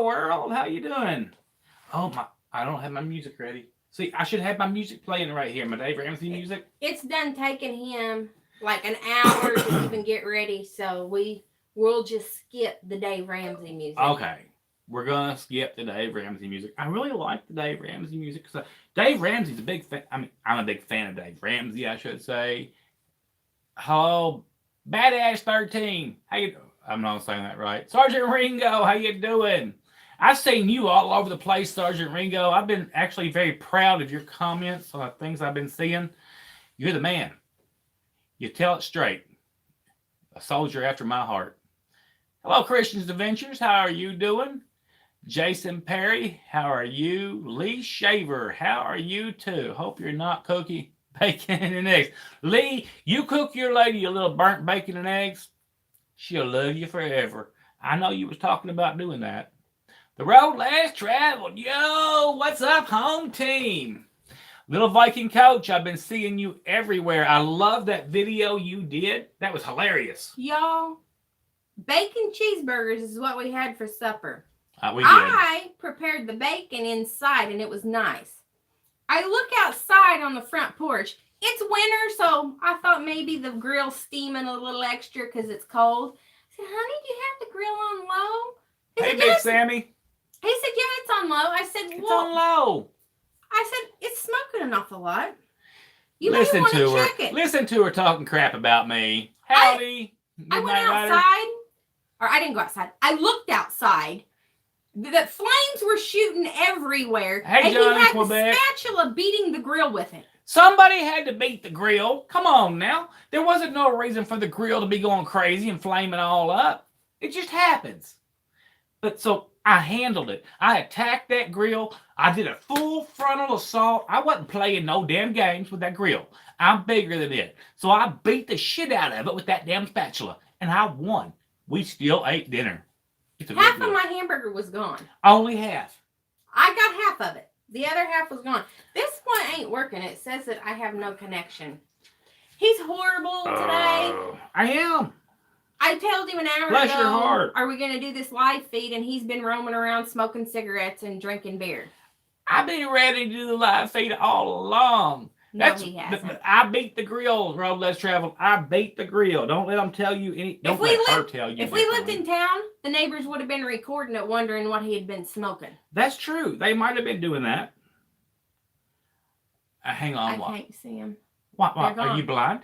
Hello, world. How you doing? Oh my! I don't have my music ready. See, I should have my music playing right here. My Dave Ramsey music. It's done taking him like an hour to even get ready, so we'll just skip the Dave Ramsey music. Okay, we're gonna skip the Dave Ramsey music. I really like the Dave Ramsey music because Dave Ramsey's a big fan. I mean, I'm a big fan of Dave Ramsey, I should say. Hello, Badass 13. How you? I'm not saying that right. Sergeant Ringo, how you doing? I've seen you all over the place, Sergeant Ringo. I've been actually very proud of your comments on the things I've been seeing. You're the man. You tell it straight. A soldier after my heart. Hello, Christian's Adventures. How are you doing? Jason Perry, how are you? Lee Shaver, how are you too? Hope you're not cooking bacon and eggs. Lee, you cook your lady a little burnt bacon and eggs. She'll love you forever. I know you was talking about doing that. The road less traveled. Yo, what's up, home team? Little Viking Coach, I've been seeing you everywhere. I love that video you did. That was hilarious. Y'all, bacon cheeseburgers is what we had for supper. We did. I prepared the bacon inside, and it was nice. I look outside on the front porch. It's winter, so I thought maybe the grill's steaming a little extra because it's cold. I said, honey, do you have the grill on low? Hey, Big Sammy. He said, yeah, it's on low. I said, it's on low. I said, it's smoking an awful lot. You listen may to want her. check it. Listen to her talking crap about me. Howdy. I went outside, or I didn't go outside. I looked outside. The flames were shooting everywhere. Hey, and Johnny, he had Quebec. the spatula beating the grill with it. Somebody had to beat the grill. Come on now. There wasn't no reason for the grill to be going crazy and flaming all up. It just happens. But so I handled it. I attacked that grill. I did a full frontal assault. I wasn't playing no damn games with that grill. I'm bigger than it. So I beat the shit out of it with that damn spatula. And I won. We still ate dinner. Half of my hamburger was gone. Only half. I got half of it. The other half was gone. This one ain't working. It says that I have no connection. He's horrible today. I am. I told him an hour Bless ago, your heart. Are we going to do this live feed? And he's been roaming around smoking cigarettes and drinking beer. I've been ready to do the live feed all along. No, he hasn't. I beat the grill, Road Less Traveled. I beat the grill. Don't let them tell you any. Don't let her tell you. If we lived in town, the neighbors would have been recording it, wondering what he had been smoking. That's true. They might have been doing that. Hang on. I can't see him. What? Are you blind?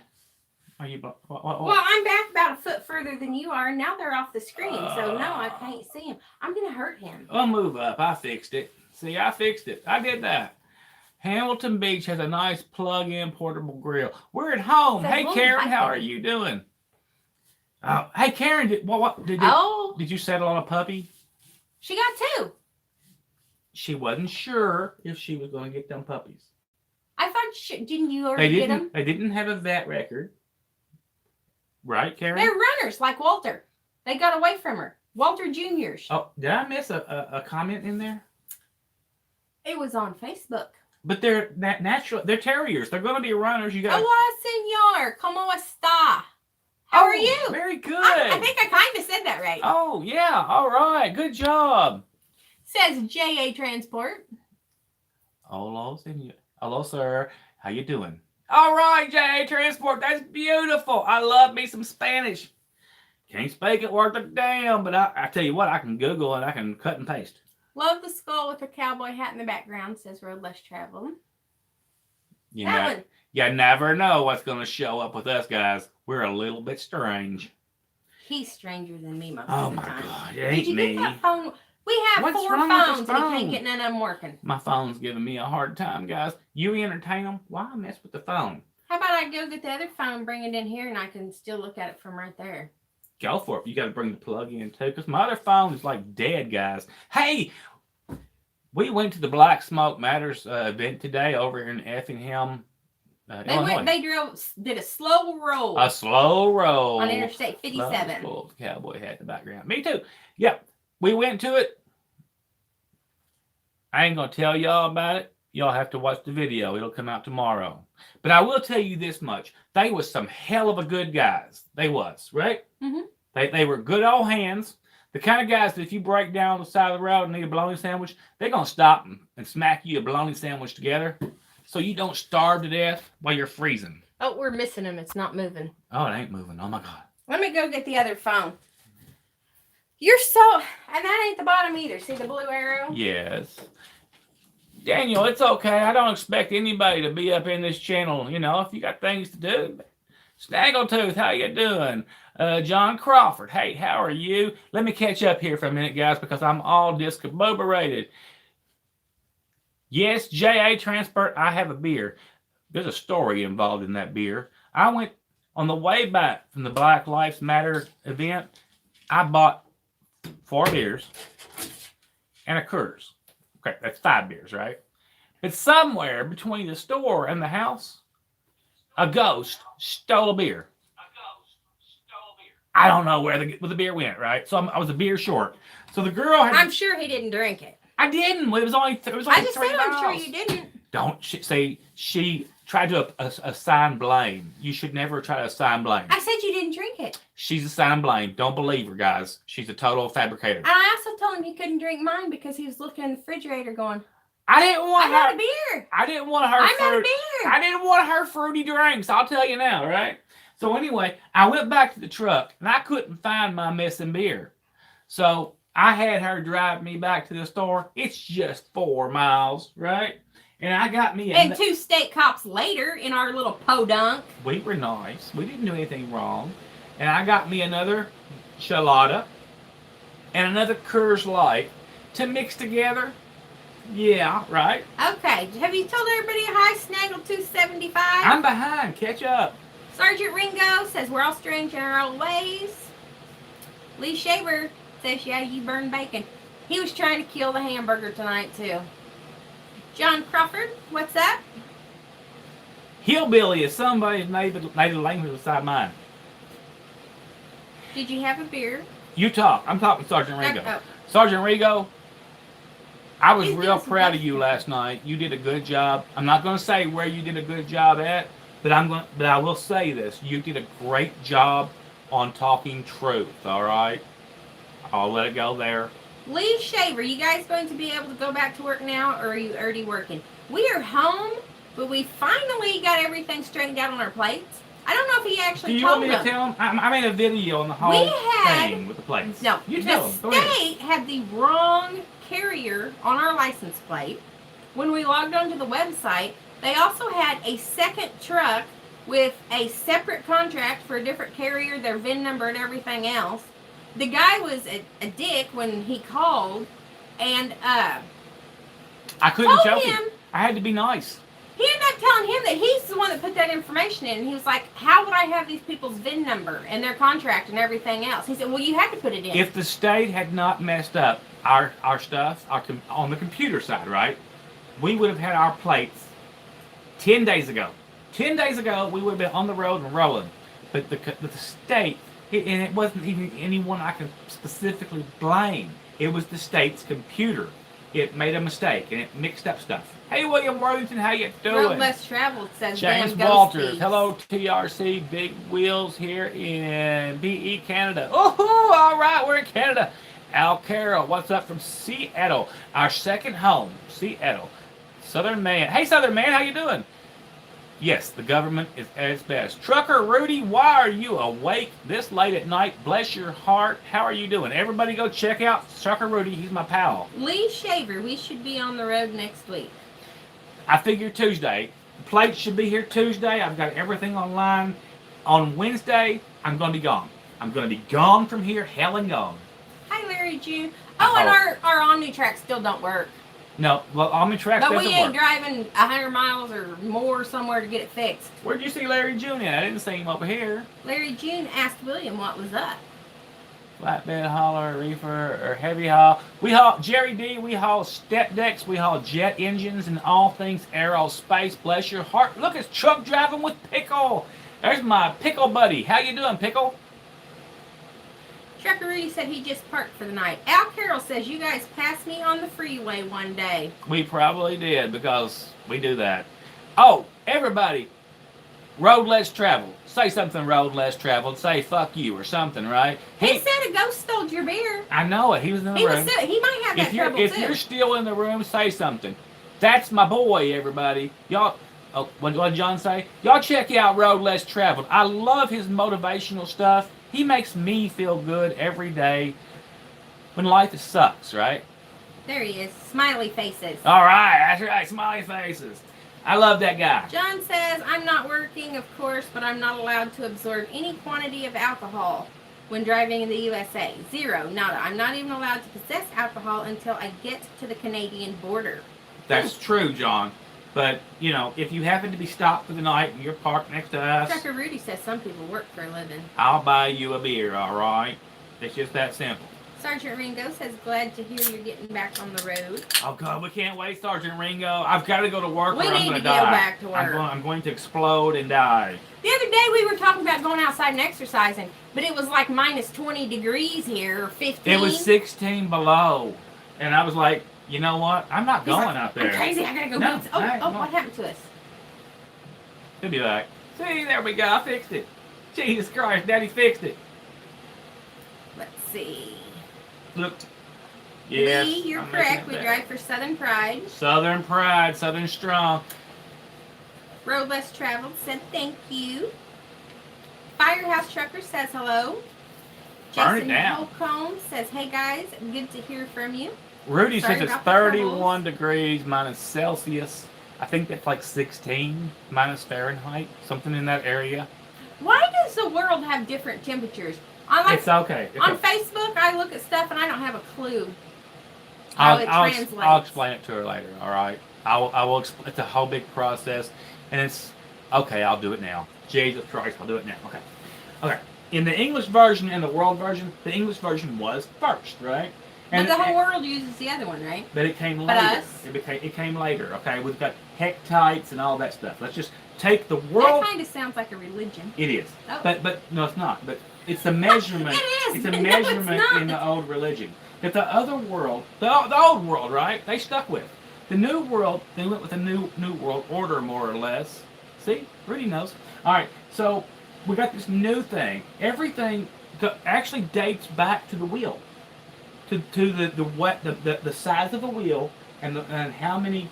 Are you blind? What? Well, I'm back about a foot further than you are, and now they're off the screen, so no, I can't see him. I'm going to hurt him. I'll move up. I fixed it. See, I fixed it. I did that. Hamilton Beach has a nice plug-in portable grill. We're at home. Hey, Karen, how are you doing? Hey, Karen, did you settle on a puppy? She got 2. She wasn't sure if she was going to get them puppies. I thought, didn't you already get them? They didn't have a vet record. Right, Karen? They're runners, like Walter. They got away from her. Walter Jr.'s. Oh, did I miss a comment in there? It was on Facebook. But they're natural. They're terriers. They're going to be runners. You got. Hola, senor. ¿Cómo está? How are you? Very good. I think I kind of said that right. Oh, yeah. All right. Good job. Says J.A. Transport. Hello, senor. Hello, sir. How you doing? All right, J.A. Transport. That's beautiful. I love me some Spanish. Can't speak it worth a damn, but I tell you what, I can Google and I can cut and paste. Love the skull with a cowboy hat in the background, says Road Less Traveled. You never know what's going to show up with us, guys. We're a little bit strange. He's stranger than me most oh of the my time. God, it ain't Did you me. get that phone? We have What's 4 wrong phones with and this he can't phone? get none of them working. My phone's giving me a hard time, guys. You entertain them. Why mess with the phone? How about I go get the other phone, bring it in here, and I can still look at it from right there. Go for it. You got to bring the plug in too, because my other phone is like dead, guys. Hey, we went to the Black Smoke Matters event today over in Effingham, Illinois. They did a slow roll. A slow roll on Interstate 57. Full cowboy hat in the background. Me too. Yep. We went to it. I ain't gonna tell y'all about it. Y'all have to watch the video. It'll come out tomorrow. But I will tell you this much. They was some hell of a good guys. They was, right? Mm-hmm. They were good old hands. The kind of guys that if you break down on the side of the road and need a bologna sandwich, they're going to stop and smack you a bologna sandwich together so you don't starve to death while you're freezing. Oh, we're missing him. It's not moving. Oh, it ain't moving. Oh, my God. Let me go get the other phone. You're so... And that ain't the bottom either. See the blue arrow? Yes. Daniel, it's okay. I don't expect anybody to be up in this channel. You know, if you got things to do. Snaggletooth, how you doing? John Crawford, hey, how are you? Let me catch up here for a minute, guys, because I'm all discombobulated. Yes, J.A. Transport, I have a beer. There's a story involved in that beer. I went on the way back from the Black Lives Matter event. I bought 4 beers and a Coors. Okay, that's 5 beers, right? But somewhere between the store and the house, a ghost stole a beer. I don't know where the beer went, right? So I was a beer short. So the girl had... I'm sure he didn't drink it. I didn't. It was only 3 miles. I just said I'm sure you didn't. Don't say she tried to assign blame. You should never try to assign blame. I said you didn't drink it. She's assigning blame. Don't believe her, guys. She's a total fabricator. And I also told him he couldn't drink mine because he was looking in the refrigerator going, I didn't want I'm out of beer. I didn't want her I'm out of beer. I didn't want her fruity drinks. I'll tell you now, right? So anyway, I went back to the truck and I couldn't find my missing beer. So I had her drive me back to the store. It's just 4 miles, right? And I got me And 2 state cops later in our little podunk. We were nice. We didn't do anything wrong. And I got me another Chelada and another Coors Light to mix together. Yeah, right. Okay. Have you told everybody hi, Snaggle275? I'm behind. Catch up. Sergeant Ringo says we're all strange in our own ways. Lee Shaver says, yeah, you burn bacon. He was trying to kill the hamburger tonight, too. John Crawford, what's that? Hillbilly is somebody's native language beside mine. Did you have a beer? You talk. I'm talking Sergeant Ringo. Oh. Sergeant Ringo, I was He's real doing proud some of you last night. You did a good job. I'm not going to say where you did a good job at, but I will say this. You did a great job on talking truth, all right? I'll let it go there. Lee Shaver, you guys going to be able to go back to work now, or are you already working? We are home, but we finally got everything straightened out on our plates. I don't know if he actually told them. Do you want me to tell him? I made a video on the whole thing with the plates. No, you tell the him. state had the wrong carrier on our license plate. When we logged onto the website, they also had a second truck with a separate contract for a different carrier, their VIN number and everything else. The guy was a dick when he called, and I couldn't tell him. him. I had to be nice. He ended up telling him that he's the one that put that information in. And he was like, how would I have these people's VIN number and their contract and everything else? He said, well, you had to put it in. If the state had not messed up our stuff on the computer side, right, we would have had our plates 10 days ago. 10 days ago, we would have been on the road and rolling. But the state, and it wasn't even anyone I can specifically blame. It was the state's computer. It made a mistake, and it mixed up stuff. Hey, William Worthington, how you doing? Road less traveled, says James damn Walters. ghosties. Hello, TRC Big Wheels here in BE, Canada. Oh, all right, we're in Canada. Al Carroll, what's up from Seattle? Our second home, Seattle. Southern Man. Hey, Southern Man, how you doing? Yes, the government is at its best. Trucker Rudy, why are you awake this late at night? Bless your heart. How are you doing? Everybody go check out Trucker Rudy. He's my pal. Lee Shaver, we should be on the road next week. I figure Tuesday. The plates should be here Tuesday. I've got everything online. On Wednesday, I'm going to be gone. I'm going to be gone from here, hell and gone. Hi, Larry June. Oh, and our Omnitrack still don't work. No, well, Omnitrack doesn't But we ain't work. driving 100 miles or more somewhere to get it fixed. Where'd you see Larry June at? I didn't see him over here. Larry June asked William what was up. Flatbed hauler, reefer, or heavy haul. We haul, Jerry D, we haul step decks, we haul jet engines and all things aerospace. Bless your heart. Look, it's truck driving with Pickle. There's my Pickle buddy. How you doing, Pickle? Trucker Rudy said he just parked for the night. Al Carroll says you guys passed me on the freeway one day. We probably did because we do that. Oh, everybody, road less travel. say something road less traveled. Say fuck you or something, right? He said a ghost stole your beer. I know it. He was in the room. He might have that trouble if too. you're still in the room, say something. That's my boy, everybody. Y'all, what did John say? Y'all check out Road Less Traveled. I love his motivational stuff. He makes me feel good every day when life sucks, right? There he is. Smiley faces. All right, that's right. Smiley faces. I love that guy. John says, I'm not working, of course, but I'm not allowed to absorb any quantity of alcohol when driving in the USA. Zero. Nada. I'm not even allowed to possess alcohol until I get to the Canadian border. That's true, John. But, you know, if you happen to be stopped for the night and you're parked next to us, Trucker Rudy says some people work for a living. I'll buy you a beer, all right? It's just that simple. Sergeant Ringo says, glad to hear you're getting back on the road. Oh, God, we can't wait, Sergeant Ringo. I've got to go to work or We I'm need going to to go die. back to work. I'm going to explode and die. The other day we were talking about going outside and exercising, but it was like minus 20 degrees here, or 15. It was 16 below. And I was like, you know what? I'm not He's going like, out there. I'm crazy, I gotta go No, get some. hey, Oh, no. what happened to us? He'll be like, see, there we go. I fixed it. Jesus Christ, Daddy fixed it. Let's see. Look. Yes, Lee, you're I'm correct. making We it drive for Southern Pride. Southern Pride, Southern Strong. Road Less Traveled said thank you. Firehouse Trucker says hello. Burn it Jason down. Holcomb says, hey guys, good to hear from you. Rudy Sorry says it's about the 31 degrees minus Celsius. I think that's like 16 minus Fahrenheit, something in that area. Why does the world have different temperatures? It's okay. It's On okay. Facebook, I look at stuff and I don't have a clue how it translates. I'll explain it to her later, all right? I will explain. It's a whole big process, and it's okay. I'll do it now. Jesus Christ, I'll do it now. Okay, okay. In the English version and the world version, the English version was first, right? But the whole world uses the other one, right? But it came But later. us? It came later. Okay, we've got hectites and all that stuff. Let's just take the world. That kind of sounds like a religion. It is, Oh. but no, it's not. But it's a measurement. It is. It's a No, it's measurement not. in the old religion. That the other world, the old world, right? They stuck with the new world. They went with a new world order, more or less. See, Rudy knows. All right, so we got this new thing. Everything actually dates back to the wheel, to the size of the wheel and how many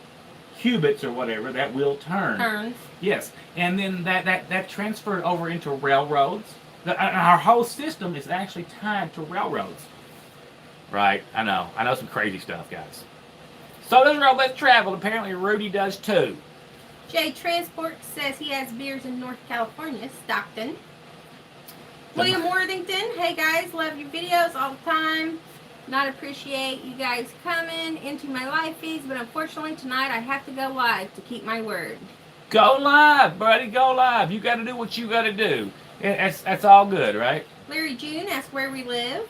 cubits or whatever that wheel Turns. Yes, and then that transferred over into railroads. Our whole system is actually tied to railroads. Right, I know some crazy stuff, guys. So does Road Less Traveled. Apparently Rudy does too. Jay Transport says he has beers in North California, Stockton. William Worthington, hey guys, love your videos all the time. Not appreciate you guys coming into my live feeds, but unfortunately tonight I have to go live to keep my word. Go live, buddy, go live. You got to do what you got to do. That's all good, right? Larry June asks where we live.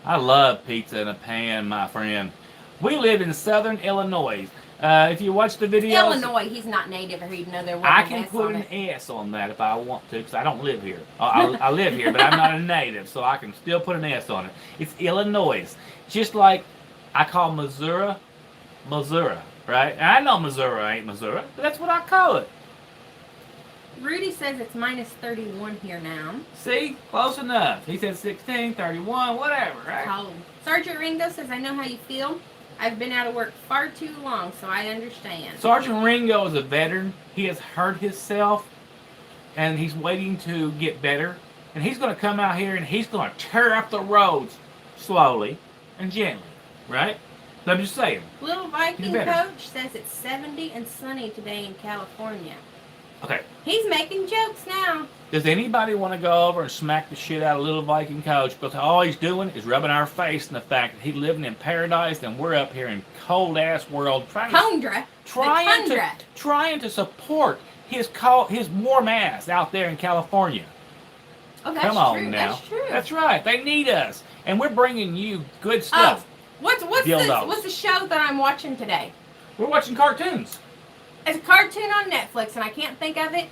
I love pizza in a pan, my friend. We live in Southern Illinois. If you watch the videos, Illinois, he's not native or he'd know there wasn't I an can S put on an it. S on that if I want to, because I don't live here. I live here, but I'm not a native, so I can still put an S on it. It's Illinois. Just like I call Missouri, right? And I know Missouri ain't Missouri, but that's what I call it. Rudy says it's minus 31 here now. See? Close enough. He said 16, 31, whatever, right? Cold. Sergeant Ringo says, I know how you feel. I've been out of work far too long, so I understand. Sergeant Ringo is a veteran. He has hurt himself, and he's waiting to get better. And he's going to come out here, and he's going to tear up the roads slowly and gently, right? So I'm just saying. Little Viking He's better. Coach says it's 70 and sunny today in California. Okay. He's making jokes now. Does anybody want to go over and smack the shit out of Little Viking Coach? Because all he's doing is rubbing our face in the fact that he's living in paradise and we're up here in cold-ass world trying to support his warm ass out there in California. Oh, that's Come on true. now. That's true. That's right. They need us. And we're bringing you good stuff. What's the show that I'm watching today? We're watching cartoons. It's a cartoon on Netflix, and I can't think of it.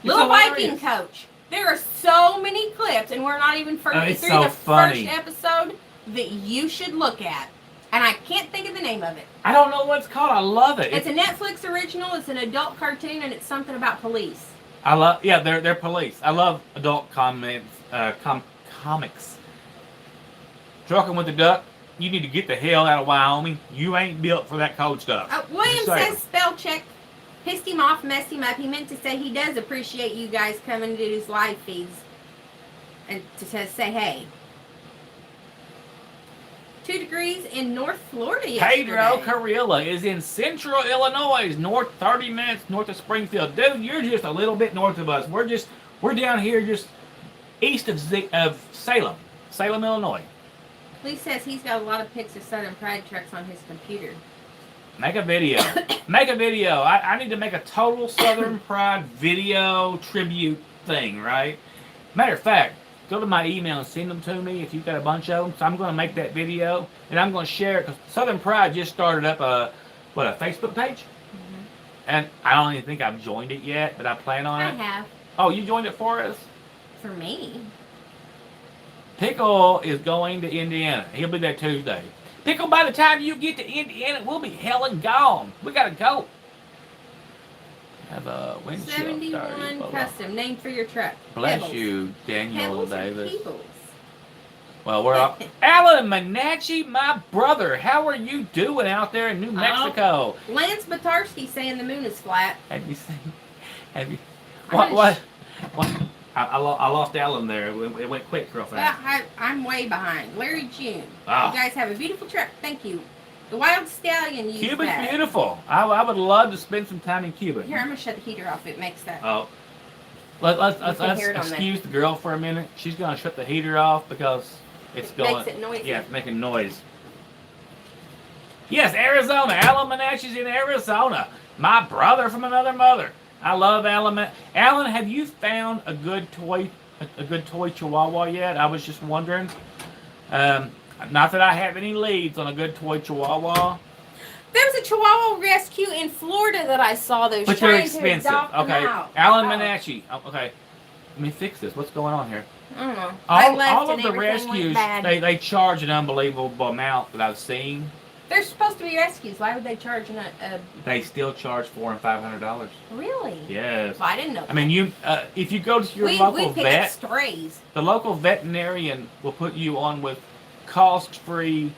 It's Little hilarious. Viking Coach. There are so many clips, and we're not even through it's the so funny. first episode that you should look at. And I can't think of the name of it. I don't know what it's called. I love it. It's a Netflix original. It's an adult cartoon, and it's something about police. I love, yeah, they're police. I love adult comics. Trucking with the Duck, you need to get the hell out of Wyoming. You ain't built for that cold stuff. William says spell check pissed him off, messed him up. He meant to say he does appreciate you guys coming to his live feeds and to say hey. 2 degrees in North Florida yesterday. Pedro Carrilla is in central Illinois, north 30 minutes north of Springfield. Dude, you're just a little bit north of us. We're down here just east of Salem, Illinois. Lee says he's got a lot of pics of Southern Pride trucks on his computer. Make a video. Make a video. I need to make a total Southern Pride video tribute thing, right? Matter of fact, go to my email and send them to me if you've got a bunch of them. So I'm going to make that video, and I'm going to share it, because Southern Pride just started up a Facebook page? Mm-hmm. And I don't even think I've joined it yet, but I plan on it. I have. Oh, you joined it for us? For me. Pickle is going to Indiana. He'll be there Tuesday. Pickle, by the time you get to Indiana, we'll be hell and gone. We got to go. Have a windshield. 71 custom, name for your truck. Bless Pebbles. You, Daniel Pebbles Davis. Pebbles. Well, we're up. Alan Manachi, my brother. How are you doing out there in New Mexico? Lance Batarski saying the moon is flat. Have you seen? Have you? What? I lost Alan there. It went quick real fast. Well, I'm way behind. Larry June. Oh. You guys have a beautiful truck. Thank you. The Wild Stallion used Cuba's that. beautiful. I would love to spend some time in Cuba. Here, I'm going to shut the heater off. It makes that. Oh. Let's excuse the girl for a minute. She's going to shut the heater off because it makes it noisy. Yeah, it's making noise. Yes, Arizona. Alan Manachi's in Arizona. My brother from another mother. I love Alan. Alan, have you found a good toy Chihuahua yet? I was just wondering. Not that I have any leads on a good toy Chihuahua. There was a Chihuahua rescue in Florida that I saw. Those but they're expensive. Okay, Alan Manachi. Okay, let me fix this. What's going on here? I don't know. All of the rescues, they charge an unbelievable amount that I've seen. They're supposed to be rescues. Why would they charge a... They still charge $400 and $500. Really? Yes. Well, I didn't know. I mean, if you go to your local pick vet, up strays. The local veterinarian will put you on with cost-free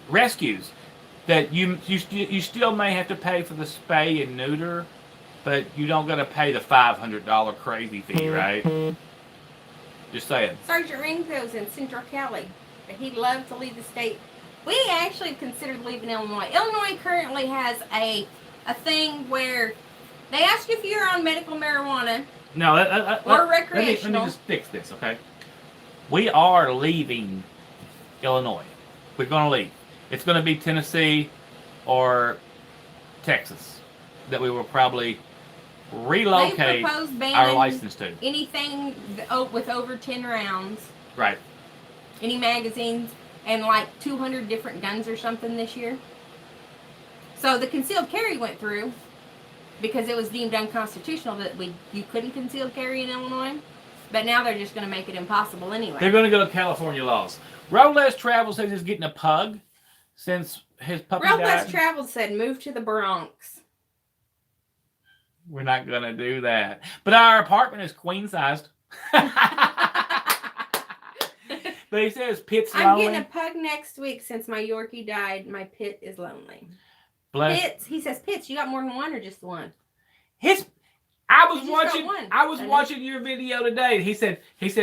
rescues. That you still may have to pay for the spay and neuter, but you don't got to pay the $500 crazy fee, right? Just saying. Sergeant Ringo's in Central Cali. He'd love to leave the state. We actually considered leaving Illinois. Illinois currently has a thing where they ask you if you're on medical marijuana or recreational. Let me just fix this, okay? We are leaving Illinois. We're going to leave. It's going to be Tennessee or Texas that we will probably relocate our license to. Anything with over 10 rounds. Right. Any magazines. And like 200 different guns or something this year. So the concealed carry went through because it was deemed unconstitutional that you couldn't conceal carry in Illinois. But now they're just going to make it impossible anyway. They're going to go to California laws. Road Less Travel says he's getting a pug since his puppy died. Road Less Travel said move to the Bronx. We're not going to do that. But our apartment is queen-sized. But he says Pitt's lonely. I'm getting a pug next week since my Yorkie died. My Pitt is lonely. Pitts, he says, Pitts, you got more than one or just one? I was watching your video today. He said his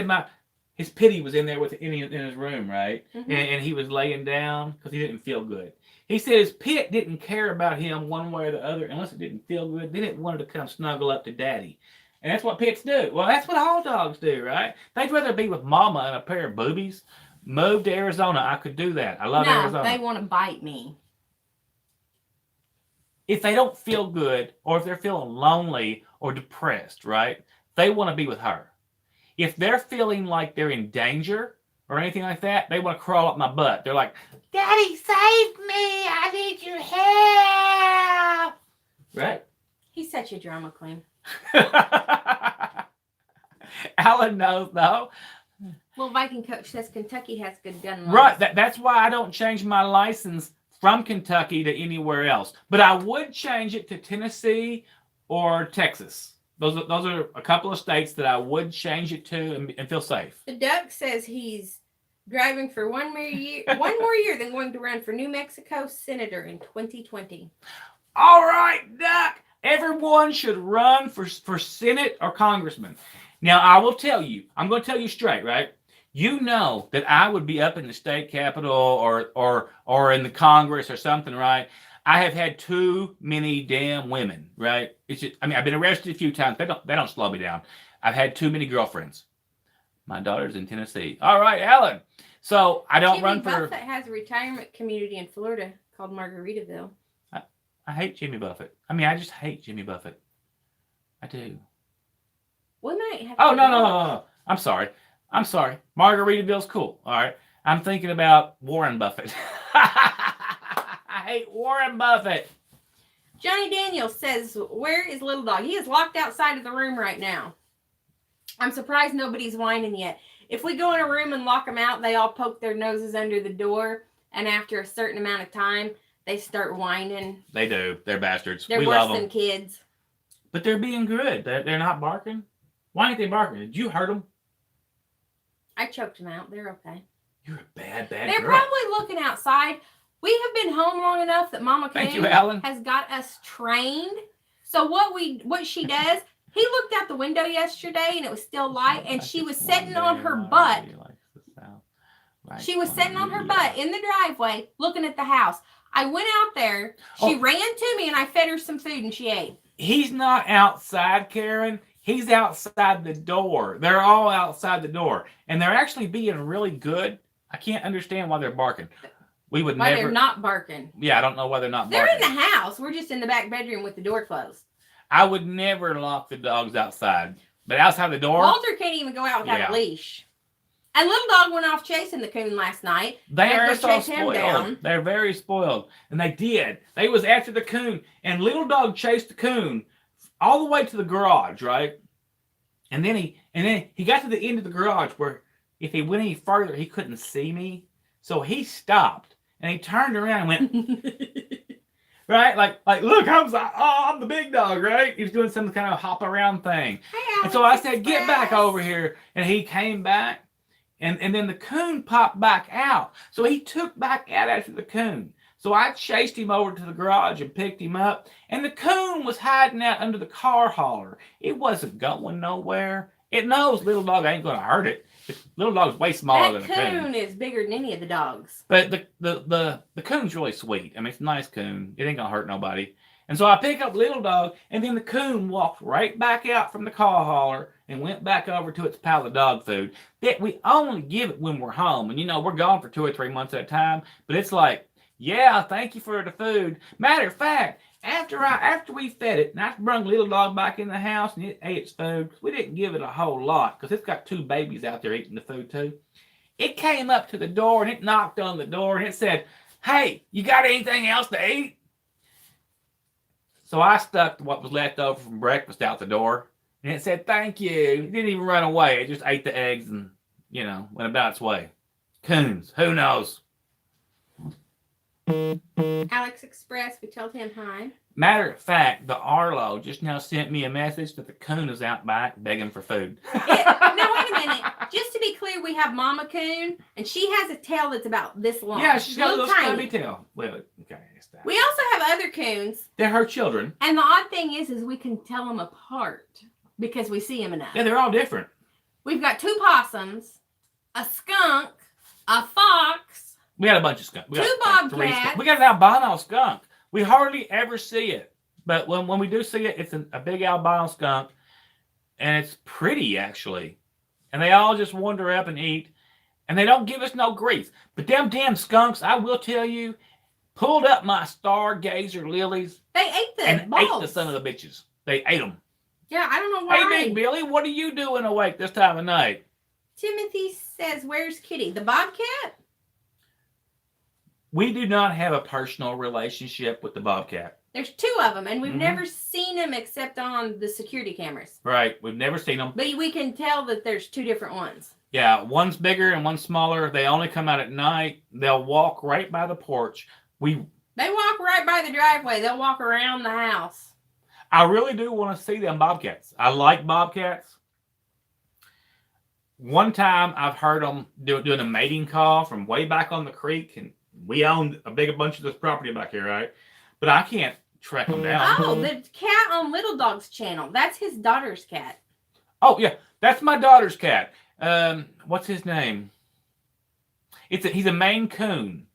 Pitty was in there in his room, right? Mm-hmm. And he was laying down because he didn't feel good. He said his Pitt didn't care about him one way or the other unless it didn't feel good. Then it wanted to come snuggle up to daddy. And that's what Pitts do. Well, that's what all dogs do, right? They'd rather be with mama and a pair of boobies. Move to Arizona. I could do that. I love Arizona. No, they want to bite me. If they don't feel good or if they're feeling lonely or depressed, right, they want to be with her. If they're feeling like they're in danger or anything like that, they want to crawl up my butt. They're like, Daddy, save me. I need your help. Right? He's such a drama queen. Alan knows, though. Well, Viking Coach says Kentucky has good gun laws. Right. That's why I don't change my license from Kentucky to anywhere else. But I would change it to Tennessee or Texas. those are a couple of states that I would change it to and feel safe. The Duck says he's driving for one more year than going to run for New Mexico Senator in 2020. All right, Duck. Everyone should run for Senate or Congressman. Now, I will tell you, I'm going to tell you straight, right? You know that I would be up in the state capitol or in the Congress or something, right? I have had too many damn women, right? It's just, I mean, I've been arrested a few times. They don't slow me down. I've had too many girlfriends. My daughter's in Tennessee. All right, Alan. So I don't run for. Buffett has a retirement community in Florida called Margaritaville. I hate Jimmy Buffett. I mean, I just hate Jimmy Buffett. I do. We might have. Oh no. I'm sorry. Margaritaville's cool. All right. I'm thinking about Warren Buffett. I hate Warren Buffett. Johnny Daniels says, "Where is Little Dog? He is locked outside of the room right now. I'm surprised nobody's whining yet. If we go in a room and lock them out, they all poke their noses under the door, and after a certain amount of time, they start whining. They do. They're bastards. They're we worse love than them. kids. But they're being good. They're not barking. Why ain't they barking? Did you hurt them? I choked them out. They're okay. You're a bad They're girl. probably looking outside. We have been home long enough that Mama Thank Coon you, Alan. has got us trained. So what she does, he looked out the window yesterday and it was still light, and she was sitting on her butt. She was sitting on her butt in the driveway looking at the house. I went out there. She ran to me and I fed her some food and she ate. He's not outside, Karen. He's outside the door. They're all outside the door. And they're actually being really good. I can't understand why they're barking. We would why never. They're not barking. Yeah, I don't know why they're not They're barking. in the house. We're just in the back bedroom with the door closed. I would never lock the dogs outside. But outside the door. Walter can't even go out without a leash. And Little Dog went off chasing the coon last night. They are so spoiled. They're very spoiled. And they did. They was after the coon. And Little Dog chased the coon all the way to the garage, right? And then he got to the end of the garage where if he went any further, he couldn't see me. So he stopped. And he turned around and went, right? Like, look, I'm the big dog, right? He was doing some kind of hop around thing. Hey, and so I said, get back over here. And he came back. And then the coon popped back out. So he took back out after the coon. So I chased him over to the garage and picked him up. And the coon was hiding out under the car hauler. It wasn't going nowhere. It knows Little Dog ain't going to hurt it. Little Dog's way smaller than a coon. That coon is bigger than any of the dogs. But the coon's really sweet. I mean, it's a nice coon. It ain't going to hurt nobody. And so I pick up Little Dog, and then the coon walked right back out from the car hauler and went back over to its pile of dog food that we only give it when we're home. And, you know, we're gone for 2 or 3 months at a time. But it's like, yeah, thank you for the food. Matter of fact, after we fed it, and I brung Little Dog back in the house and it ate its food, we didn't give it a whole lot because it's got 2 babies out there eating the food too. It came up to the door and it knocked on the door and it said, hey, you got anything else to eat? So I stuck what was left over from breakfast out the door. And it said, thank you. It didn't even run away. It just ate the eggs and, you know, went about its way. Coons, who knows? Alex Express, we told him hi. Matter of fact, the Arlo just now sent me a message that the coon is out back begging for food. Now, wait a minute. Just to be clear, we have Mama Coon, and she has a tail that's about this long. Yeah, she's got a little tiny stubby tail. Well, okay. We also have other coons. They're her children. And the odd thing is we can tell them apart because we see them enough. Yeah, they're all different. We've got 2 possums, a skunk, a fox. We got a bunch of skunks. 2 bobcats. We got an albino skunk. We hardly ever see it. But when we do see it, it's a big albino skunk. And it's pretty, actually. And they all just wander up and eat. And they don't give us no grief. But them damn skunks, I will tell you, pulled up my stargazer lilies. They ate the and bulbs. ate the son of the bitches. They ate them. Yeah, I don't know why. Hey, Big Billy, what are you doing awake this time of night? Timothy says, where's Kitty? The bobcat? We do not have a personal relationship with the bobcat. There's 2 of them, and we've never seen them except on the security cameras. Right, we've never seen them. But we can tell that there's 2 different ones. Yeah, one's bigger and one's smaller. They only come out at night. They'll walk right by the porch. They walk right by the driveway. They'll walk around the house. I really do want to see them bobcats. I like bobcats. One time I've heard them doing a mating call from way back on the creek, and we owned a bunch of this property back here, right? But I can't track them down. Oh, the cat on Little Dog's channel. That's his daughter's cat. Oh yeah, that's my daughter's cat. What's his name? He's a Maine Coon,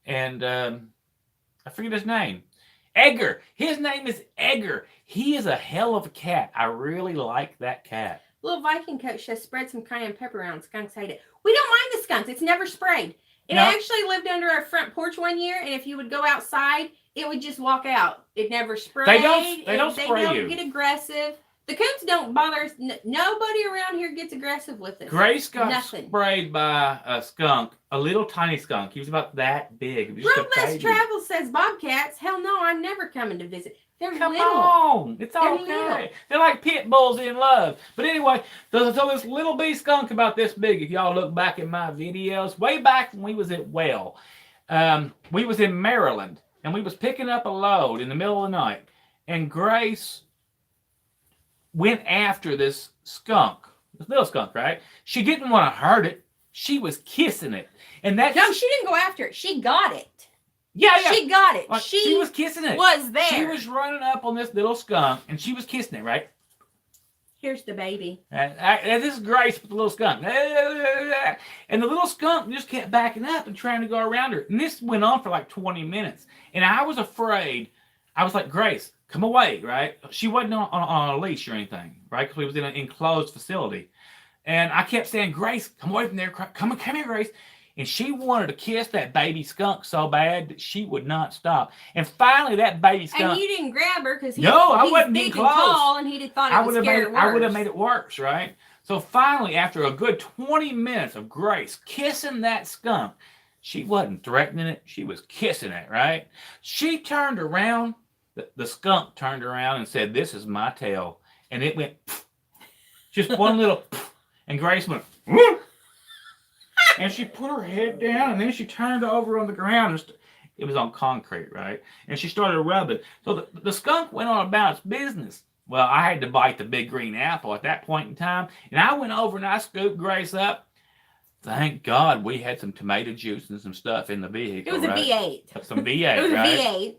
and I forget his name. Edgar. His name is Edgar. He is a hell of a cat. I really like that cat. Little Viking coach says spread some cayenne pepper around. Skunks hate it. We don't mind the skunks. It's never sprayed. It actually lived under our front porch one year, and if you would go outside, it would just walk out. It never sprayed. They don't spray you. They don't get aggressive. The coons don't bother us. Nobody around here gets aggressive with us. Grace got sprayed by a skunk, a little tiny skunk. He was about that big. Roadless Travel says bobcats. Hell no, I'm never coming to visit. They're Come little. on. It's They're okay. little. They're like pit bulls in love. But anyway, so this little bee skunk about this big, if y'all look back at my videos, way back when we was at Well, we was in Maryland, and we was picking up a load in the middle of the night, and Grace went after this skunk, this little skunk, right? She didn't want to hurt it. She was kissing it. And that No, she didn't go after it. She got it. Yeah. She got it. Like, she was kissing it. Was there. She was running up on this little skunk, and she was kissing it, right? Here's the baby. And this is Grace with the little skunk. And the little skunk just kept backing up and trying to go around her. And this went on for like 20 minutes. And I was afraid. I was like, Grace, come away, right? She wasn't on a leash or anything, right? Because we was in an enclosed facility. And I kept saying, Grace, come away from there. Come here, Grace. And she wanted to kiss that baby skunk so bad that she would not stop. And finally, that baby skunk. And you didn't grab her because I wasn't being close. Tall and he thought it would scare her worse. I would have made it worse, right? So finally, after a good 20 minutes of Grace kissing that skunk, she wasn't threatening it. She was kissing it, right? She turned around. The skunk turned around and said, "This is my tail." And it went, pff, just one little, pff, and Grace went, whoop. And she put her head down, and then she turned over on the ground. It was on concrete, right? And she started rubbing. So the skunk went on about its business. Well, I had to bite the big green apple at that point in time. And I went over and I scooped Grace up. Thank God we had some tomato juice and some stuff in the vehicle. It was a V8. Some V8, It was right? a V8.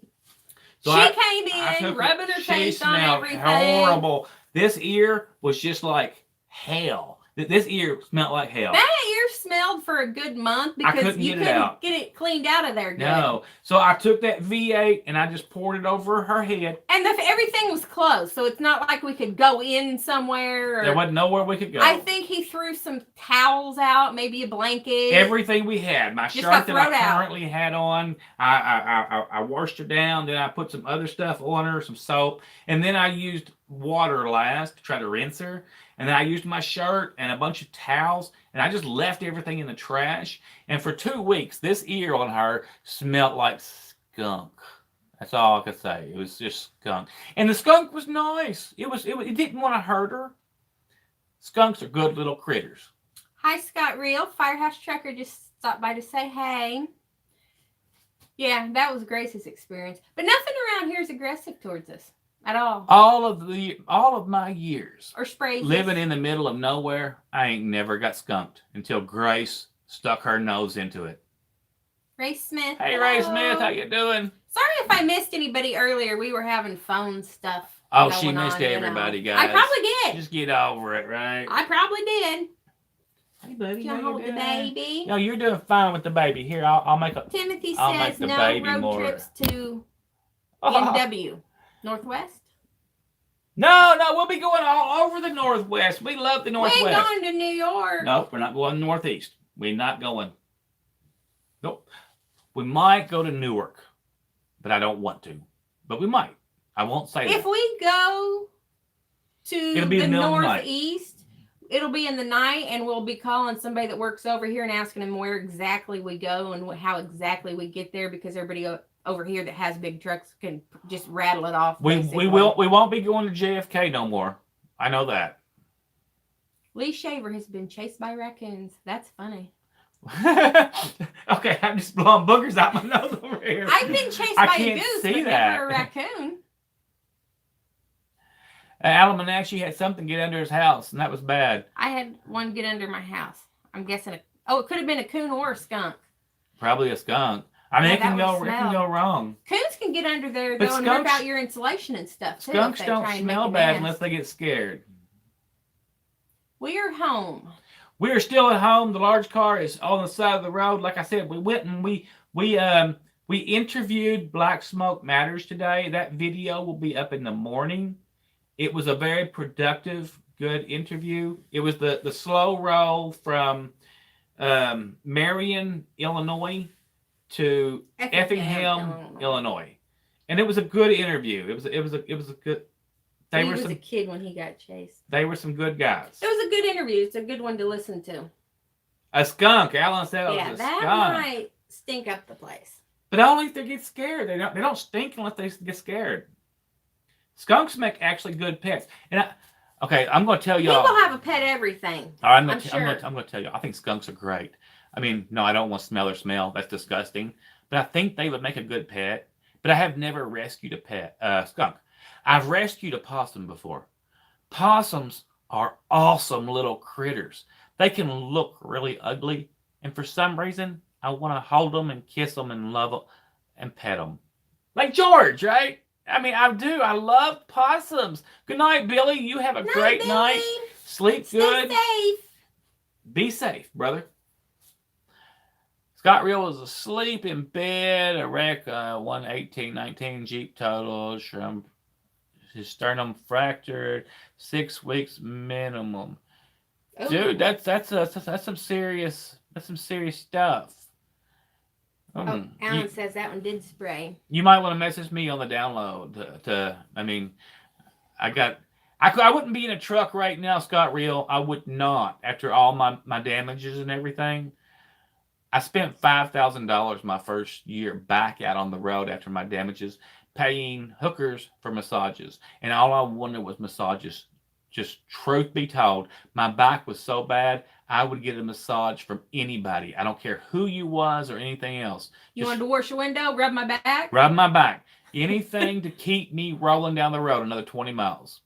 So she came in, rubbing her face on everything. Horrible. This ear was just like hell. This ear smelled like hell. That ear smelled for a good month because you couldn't get it cleaned out of there good. No. So I took that V8 and I just poured it over her head. And everything was closed, so it's not like we could go in somewhere. There wasn't nowhere we could go. I think he threw some towels out, maybe a blanket. Everything we had. My shirt that I currently had on, I washed her down. Then I put some other stuff on her, some soap. And then I used water last to try to rinse her. And then I used my shirt and a bunch of towels, and I just left everything in the trash. And for 2 weeks, this ear on her smelled like skunk. That's all I could say. It was just skunk. And the skunk was nice. It didn't want to hurt her. Skunks are good little critters. Hi, Scott Real. Firehouse Trucker just stopped by to say hey. Yeah, that was Grace's experience. But nothing around here is aggressive towards us. At all. All of my years or sprays living in the middle of nowhere, I ain't never got skunked until Grace stuck her nose into it. Ray Smith. Hey, Ray Smith, how you doing? Sorry if I missed anybody earlier. We were having phone stuff. Oh, she missed everybody, guys. I probably did. Just get over it, right? I probably did. Hey, buddy. Can you hold the baby? No, you're doing fine with the baby. Here, I'll make a. Timothy says no road trips to NW. Northwest? No, we'll be going all over the Northwest. We love the Northwest. We ain't going to New York. Nope, we're not going Northeast. We're not going. Nope. We might go to Newark, but I don't want to. But we might. I won't say that. If we go to the Northeast, it'll be in the night, and we'll be calling somebody that works over here and asking them where exactly we go and how exactly we get there, because everybody over here that has big trucks can just rattle it off. We won't be going to JFK no more. I know that. Lee Shaver has been chased by raccoons. That's funny. Okay, I'm just blowing boogers out my nose over here. I've been chased by a goose, but never a raccoon. Alan Menashe had something get under his house, and that was bad. I had one get under my house. I'm guessing it could have been a coon or a skunk. Probably a skunk. I mean, Yeah, it can that would go wrong. Coons can get under there But though and rip out your insulation and stuff too. Skunks don't smell bad unless they get scared. We are home. We are still at home. The large car is on the side of the road. Like I said, we went and we interviewed Black Smoke Matters today. That video will be up in the morning. It was a very productive, good interview. It was the slow roll from Marion, Illinois to Effingham, Illinois, and it was a good interview. It was a good. He was a kid when he got chased. They were some good guys. It was a good interview. It's a good one to listen to. A skunk, Alan said. It was a that skunk. might stink up the place. But only if they get scared. They don't stink unless they get scared. Skunks make actually good pets. And I'm going to tell y'all. People have a pet everything. I'm going to tell you. I think skunks are great. I mean, no, I don't want to smell their smell. That's disgusting. But I think they would make a good pet. But I have never rescued a pet skunk. I've rescued a possum before. Possums are awesome little critters. They can look really ugly. And for some reason, I want to hold them and kiss them and love them and pet them. Like George, right? I mean, I do. I love possums. Good night, Billy. You have a great night. Sleep good. Stay safe. Be safe, brother. Scott Real was asleep in bed. A wreck, 11819 Jeep total. His sternum fractured. 6 weeks minimum. Ooh. Dude, that's some serious stuff. Alan says that one did spray. You might want to message me on the download. I wouldn't be in a truck right now, Scott Real. I would not. After all my damages and everything. I spent $5,000 my first year back out on the road after my damages, paying hookers for massages. And all I wanted was massages. Just truth be told, my back was so bad, I would get a massage from anybody. I don't care who you was or anything else. You wanted to wash your window, rub my back? Rub my back. Anything to keep me rolling down the road another 20 miles.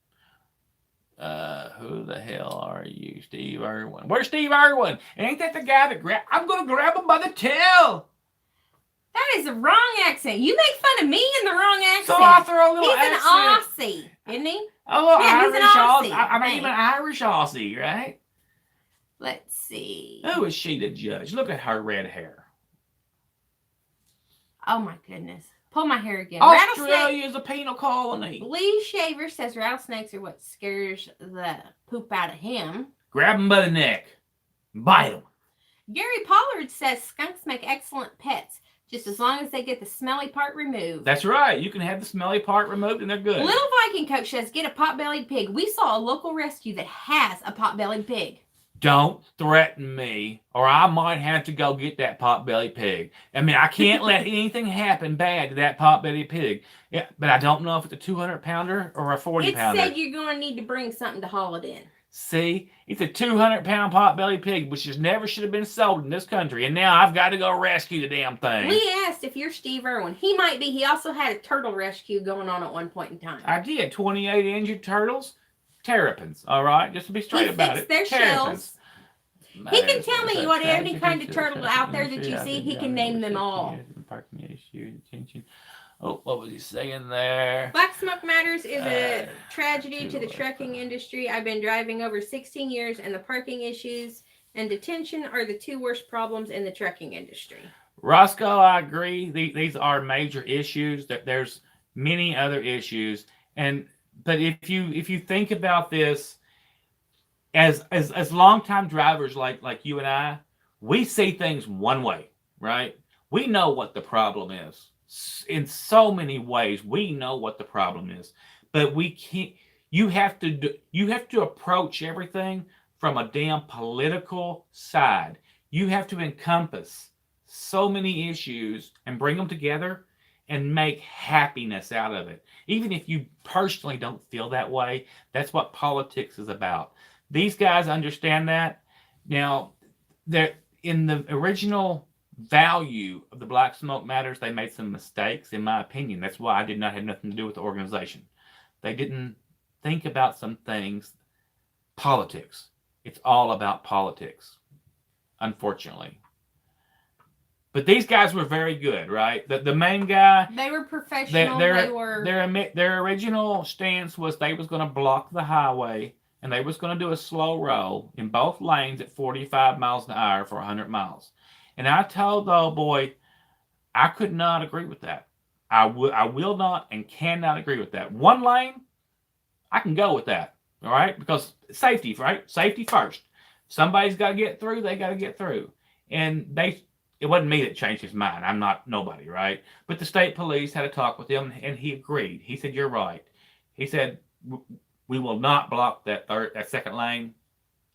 Who the hell are you? Steve Irwin. Where's Steve Irwin? Ain't that the guy that I'm going to grab him by the tail. That is the wrong accent. You make fun of me in the wrong accent. So I throw a little accent. He's an Aussie, isn't he? Oh, yeah, Irish Aussie. I'm Thanks. even Irish Aussie, right? Let's see. Who is she to judge? Look at her red hair. Oh my goodness. Pull my hair again. Australia is a penal colony. Lee Shaver says rattlesnakes are what scares the poop out of him. Grab them by the neck. Bite them. Gary Pollard says skunks make excellent pets, just as long as they get the smelly part removed. That's right. You can have the smelly part removed and they're good. Little Viking Coach says get a pot-bellied pig. We saw a local rescue that has a pot-bellied pig. Don't threaten me, or I might have to go get that pot-bellied pig. I mean, I can't let anything happen bad to that pot-bellied pig. Yeah, but I don't know if it's a 200-pounder or a 40-pounder. It said you're going to need to bring something to haul it in. See, it's a 200-pound pot-bellied pig, which just never should have been sold in this country. And now I've got to go rescue the damn thing. We asked if you're Steve Irwin. He might be. He also had a turtle rescue going on at one point in time. I did. 28 injured turtles. Terrapins, all right? Just to be straight about it. Their terrapins. Shells. He can tell me what any kind of turtle out there that you see. He can name them all. Parking issue, attention. Oh, what was he saying there? Black Smoke Matters is a tragedy to the trucking industry. I've been driving over 16 years, and the parking issues and detention are the two worst problems in the trucking industry. Roscoe, I agree. These are major issues. There's many other issues, but if you think about this, as longtime drivers like you and I, we see things one way, right? We know what the problem is. In so many ways, we know what the problem is, but we can't. You have to approach everything from a damn political side. You have to encompass so many issues and bring them together and make happiness out of it. Even if you personally don't feel that way, that's what politics is about. These guys understand that. Now, they're in the original value of the Black Smoke Matters, they made some mistakes, in my opinion. That's why I did not have nothing to do with the organization. They didn't think about some things. Politics. It's all about politics, unfortunately. But these guys were very good, right? The main guy. They were professional. Their original stance was they was going to block the highway and they was going to do a slow roll in both lanes at 45 miles an hour for 100 miles. And I told the old boy, I could not agree with that. I will not and cannot agree with that. One lane, I can go with that. All right, because safety, right? Safety first. Somebody's got to get through. They got to get through, and it wasn't me that changed his mind. I'm not nobody, right? But the state police had a talk with him, and he agreed. He said, "You're right." He said, "We will not block that second lane,"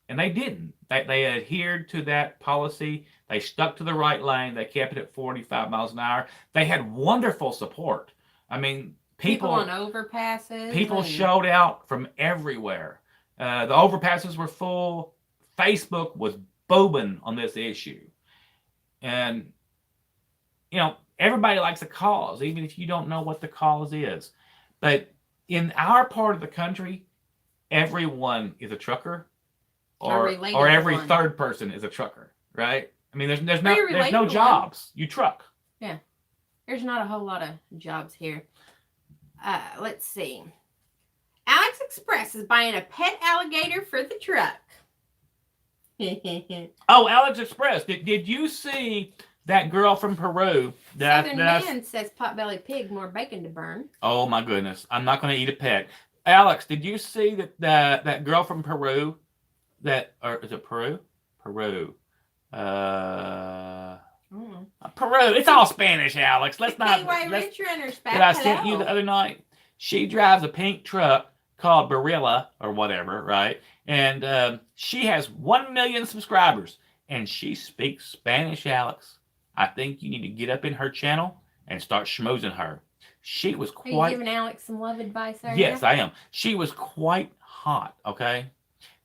and they didn't. They adhered to that policy. They stuck to the right lane. They kept it at 45 miles an hour. They had wonderful support. I mean, people on overpasses. People showed out from everywhere. The overpasses were full. Facebook was booming on this issue. And, everybody likes a cause, even if you don't know what the cause is. But in our part of the country, everyone is a trucker, or every third person is a trucker, right? I mean, there's no jobs. You truck. Yeah. There's not a whole lot of jobs here. Let's see. Alex Express is buying a pet alligator for the truck. Oh, Alex Express. Did you see that girl from Peru? Southern Man says potbelly pig, more bacon to burn. Oh my goodness. I'm not going to eat a pet. Alex, did you see that girl from Peru? Or is it Peru? Peru. Peru. It's all Spanish, Alex. Let's not. Rich Runner's back. That I sent you the other night. She drives a pink truck called Barilla or whatever, right? And she has 1 million subscribers, and she speaks Spanish, Alex. I think you need to get up in her channel and start schmoozing her. She was quite. Are you giving Alex some love advice? Yes, I am. She was quite hot. Okay.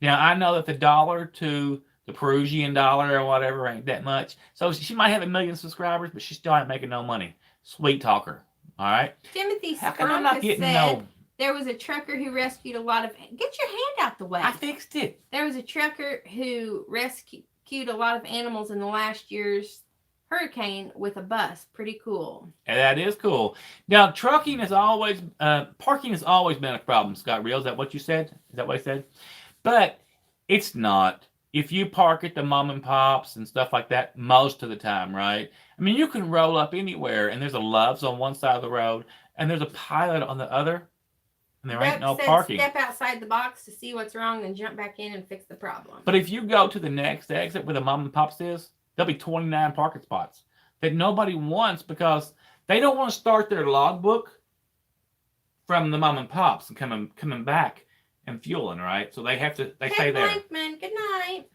Now I know that the dollar to the Peruvian dollar or whatever ain't that much, so she might have 1 million subscribers, but she still ain't making no money. Sweet talker. All right. Timothy Skunk said there was a trucker who rescued a lot of. Get your hand out the way. I fixed it. There was a trucker who rescued a lot of animals in the last year's hurricane with a bus. Pretty cool. And that is cool. Now, parking has always been a problem, Scott Real. Is that what you said? Is that what I said? But it's not. If you park at the mom and pops and stuff like that, most of the time, right? I mean, you can roll up anywhere, and there's a Love's on one side of the road, and there's a Pilot on the other, and there ain't no parking. Step outside the box to see what's wrong, then jump back in and fix the problem. But if you go to the next exit where the mom and pops is, there'll be 29 parking spots that nobody wants because they don't want to start their logbook from the mom and pops and coming back and fueling, right? So they stay there. Blankman, good night.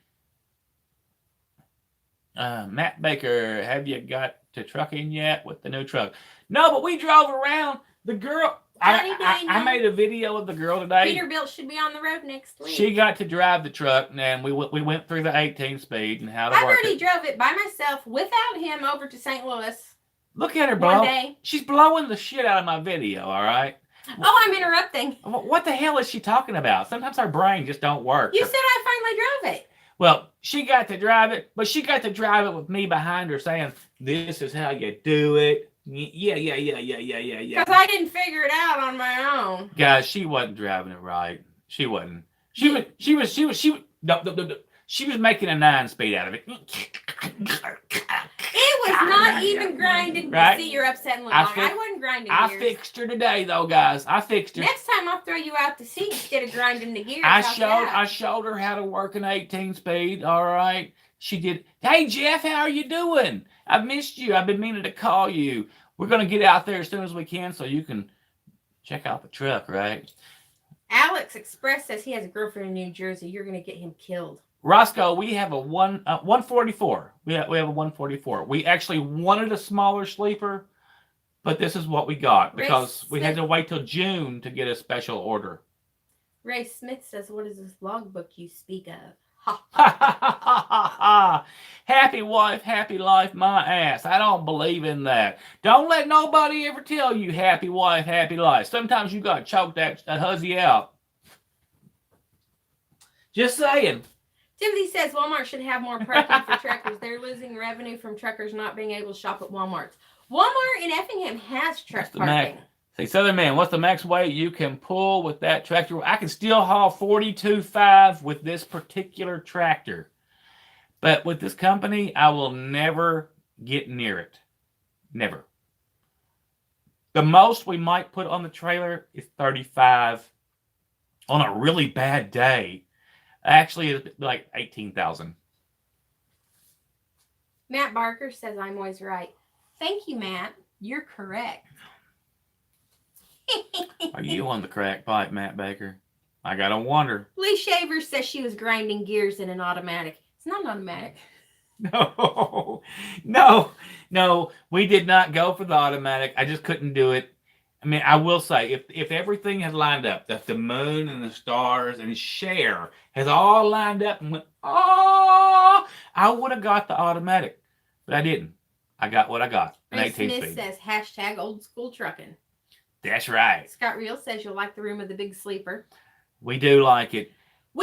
Matt Baker, have you got to trucking yet with the new truck? No, but we drove around. The girl, I made a video of the girl today. Peterbilt should be on the road next week. She got to drive the truck, and we went through the 18 speed and how to I've work already drove it by myself without him over to St. Louis. Look at her blow. One day. She's blowing the shit out of my video, all right? Oh, I'm interrupting. What the hell is she talking about? Sometimes our brain just don't work. You said I finally drove it. Well, she got to drive it, but she got to drive it with me behind her saying, "This is how you do it." Yeah. Because I didn't figure it out on my own. Guys, she wasn't driving it right. She wasn't. She was making a 9-speed out of it. It was not even grinding to see your upset and look like I wasn't grinding gears. I fixed her today, though, guys. I fixed her. Next time I'll throw you out the seat instead of grinding the gears. I showed her how to work an 18-speed. All right. She did. Hey, Jeff, how are you doing? I've missed you. I've been meaning to call you. We're going to get out there as soon as we can so you can check out the truck, right? Alex Express says he has a girlfriend in New Jersey. You're going to get him killed. Roscoe, we have a 144. We have a 144. We actually wanted a smaller sleeper, but this is what we got because we had to wait till June to get a special order. Ray Smith says, "What is this logbook you speak of?" Happy wife, happy life, my ass. I don't believe in that. Don't let nobody ever tell you happy wife, happy life. Sometimes you got to choke that hussy out. Just saying. Timothy says Walmart should have more parking for truckers. They're losing revenue from truckers not being able to shop at Walmart. Walmart in Effingham has truck parking. Say, Southern Man, what's the max weight you can pull with that tractor? I can still haul 42.5 with this particular tractor. But with this company, I will never get near it. Never. The most we might put on the trailer is 35 on a really bad day. Actually, it's like 18,000. Matt Barker says I'm always right. Thank you, Matt. You're correct. Are you on the crack pipe, Matt Baker? I gotta wonder. Lee Shaver says she was grinding gears in an automatic. It's not an automatic. No. We did not go for the automatic. I just couldn't do it. I mean, I will say, if everything had lined up, that the moon and the stars and Cher has all lined up and went, oh, I would have got the automatic. But I didn't. I got what I got. An 18 Smith speed. says hashtag old school trucking. That's right. Scott Reel says you'll like the room of the big sleeper. We do like it.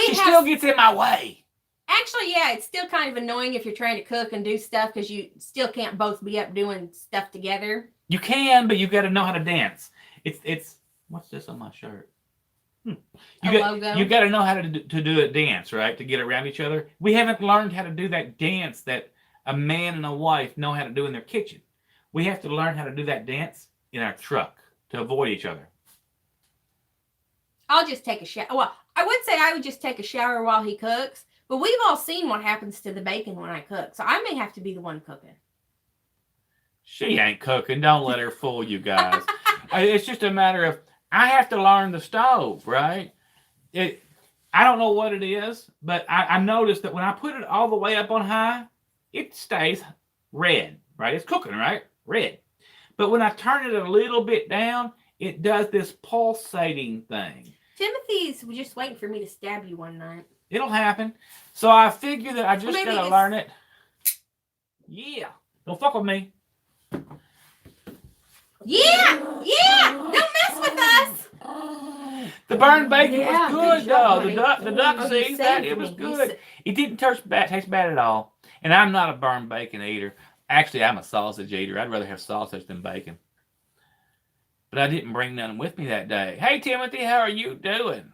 She still gets in my way. Actually, yeah, it's still kind of annoying if you're trying to cook and do stuff because you still can't both be up doing stuff together. You can, but you got to know how to dance. It's what's this on my shirt? Logo. You got to know how to do a dance, right? To get around each other. We haven't learned how to do that dance that a man and a wife know how to do in their kitchen. We have to learn how to do that dance in our truck to avoid each other. I'll just take a shower. Well, I would say I would just take a shower while he cooks, but we've all seen what happens to the bacon when I cook, so I may have to be the one cooking. She ain't cooking. Don't let her fool you guys. It's just a matter of, I have to learn the stove, right? I don't know what it is, but I noticed that when I put it all the way up on high, it stays red, right? It's cooking, right? Red. But when I turn it a little bit down, it does this pulsating thing. Timothy's just waiting for me to stab you one night. It'll happen. So I figure that I just got to learn it. Yeah. Don't fuck with me. Yeah. Don't mess with us. The burned bacon was good, though. Job, The duck sees that. It was good. It didn't taste bad at all. And I'm not a burned bacon eater. Actually, I'm a sausage eater. I'd rather have sausage than bacon. But I didn't bring none with me that day. Hey, Timothy, how are you doing?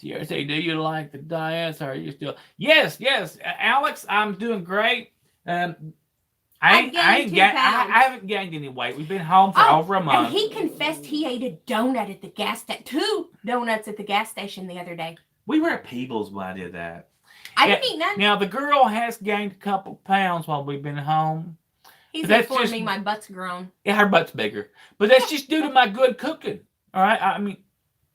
TRC, do you like the diets? Are you still? Yes. Alex, I'm doing great. I haven't gained any weight. We've been home for over a month. And he confessed he ate a donut at the gas station. 2 donuts at the gas station the other day. We were at Peebles when I did that. I didn't eat none. Now, the girl has gained a couple pounds while we've been home. He's informed me my butt's grown. Yeah, her butt's bigger. But that's just due to my good cooking. All right? I mean,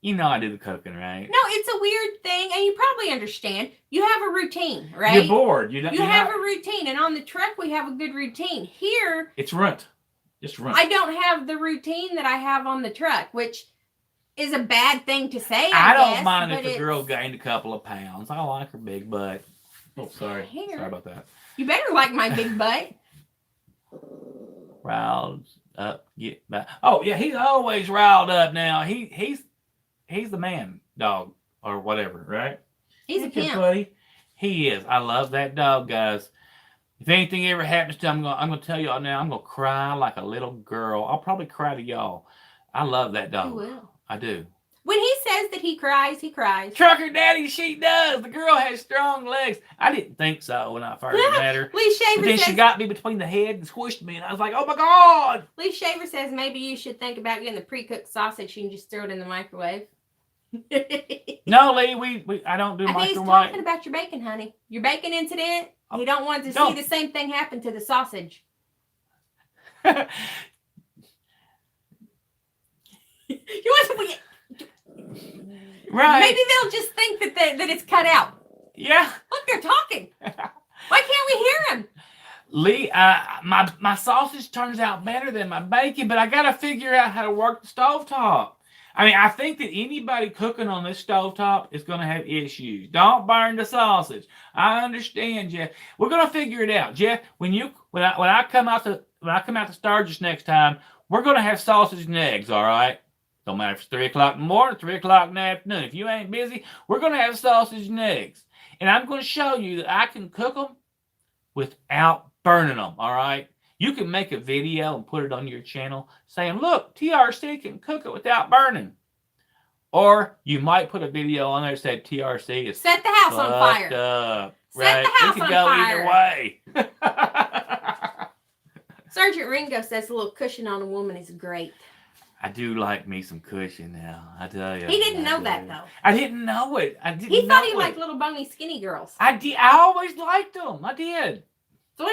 you know I do the cooking, right? No, it's a weird thing, and you probably understand. You have a routine, right? You're bored. You have a routine, and on the truck, we have a good routine. Here... It's runt. Just runt. I don't have the routine that I have on the truck, which is a bad thing to say, I don't mind if a girl gained a couple of pounds. I like her big butt. Oh, sorry. Sorry about that. You better like my big butt. Riled up, get back. Oh yeah, he's always riled up now. He's the man dog or whatever, right? He's a pimp. Buddy. He is. I love that dog, guys. If anything ever happens to him, I'm gonna tell y'all now. I'm gonna cry like a little girl. I'll probably cry to y'all. I love that dog. You will. I do. When he says that he cries, he cries. Trucker Daddy, she does. The girl has strong legs. I didn't think so when I first met her. Lee Shaver but then she got me between the head and squished me, and I was like, oh my God. Lee Shaver says maybe you should think about getting the pre-cooked sausage. You can just throw it in the microwave. No, Lee, I don't do microwave. He's talking about your bacon, honey. Your bacon incident. You don't want to see the same thing happen to the sausage. You want to... Right. Maybe they'll just think that it's cut out. Yeah. Look, they're talking. Why can't we hear them? Lee, my sausage turns out better than my bacon, but I got to figure out how to work the stovetop. I mean, I think that anybody cooking on this stovetop is going to have issues. Don't burn the sausage. I understand, Jeff. We're going to figure it out, Jeff. When I come out to Sturgis next time, we're going to have sausage and eggs. All right. Don't matter if it's 3 o'clock in the morning, 3 o'clock in the afternoon. If you ain't busy, we're going to have sausage and eggs. And I'm going to show you that I can cook them without burning them, all right? You can make a video and put it on your channel saying, look, TRC can cook it without burning. Or you might put a video on there that said TRC is set the house on fire. Up, set right? the house It could on go fire. either way. Sergeant Ringo says a little cushion on a woman is great. I do like me some cushion now. I tell you. He didn't know that though. I didn't know it. He thought he liked little bony skinny girls. I did. I always liked them. I did. So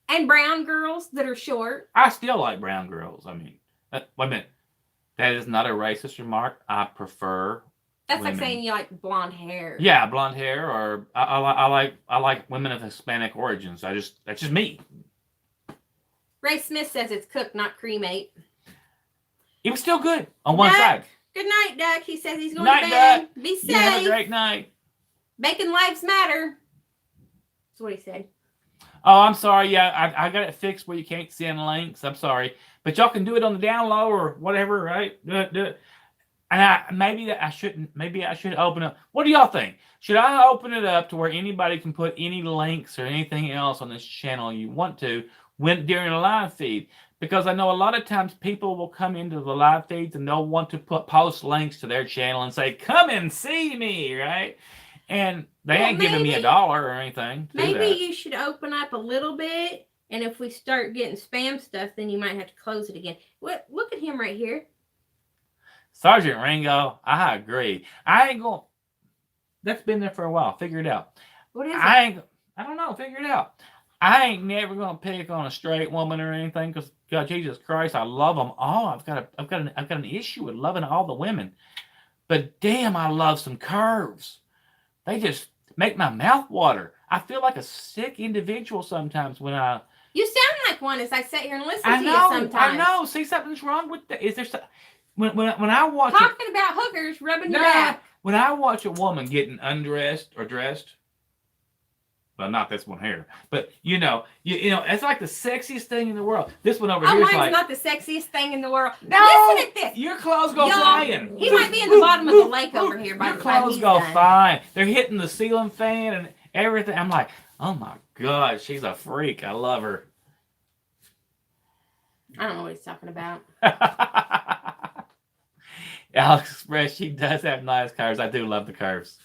and brown girls that are short. I still like brown girls. I mean, wait a minute. That is not a racist remark. I prefer. That's women. like saying you like blonde hair. Yeah, blonde hair, or I like women of Hispanic origins. That's just me. Ray Smith says it's cooked, not cremate. It was still good on one side. Good night, Duck. He says he's going Night, to bed. Duck. Be safe. You have a great night. Bacon lives matter. That's what he said. Oh, I'm sorry. Yeah, I got it fixed where you can't send links. I'm sorry. But y'all can do it on the down low or whatever, right? Do it. And maybe I should open up. What do y'all think? Should I open it up to where anybody can put any links or anything else on this channel you want to during a live feed? Because I know a lot of times people will come into the live feeds and they'll want to post links to their channel and say, come and see me, right? And they ain't giving me $1 or anything. Maybe you should open up a little bit, and if we start getting spam stuff, then you might have to close it again. Look at him right here. Sergeant Ringo, I agree. I ain't going. That's been there for a while. Figure it out. What is it? I don't know. Figure it out. I ain't never gonna pick on a straight woman or anything because God, Jesus Christ, I love them all. I've got an issue with loving all the women, but damn, I love some curves. They just make my mouth water. I feel like a sick individual sometimes when I. You sound like one as I sit here and listen to you sometimes. I know. See, something's wrong with that. Is there some, when I watch talking about hookers rubbing your back? When I watch a woman getting undressed or dressed. Well, not this one here, but you know, it's like the sexiest thing in the world. This one over here is like not the sexiest thing in the world. No, listen at this. Your clothes go flying. He might be in the bottom of the lake over here by the time Your clothes he's go done. fine. They're hitting the ceiling fan and everything. I'm like, oh my God, she's a freak. I love her. I don't know what he's talking about. Alex Express, she does have nice curves. I do love the curves.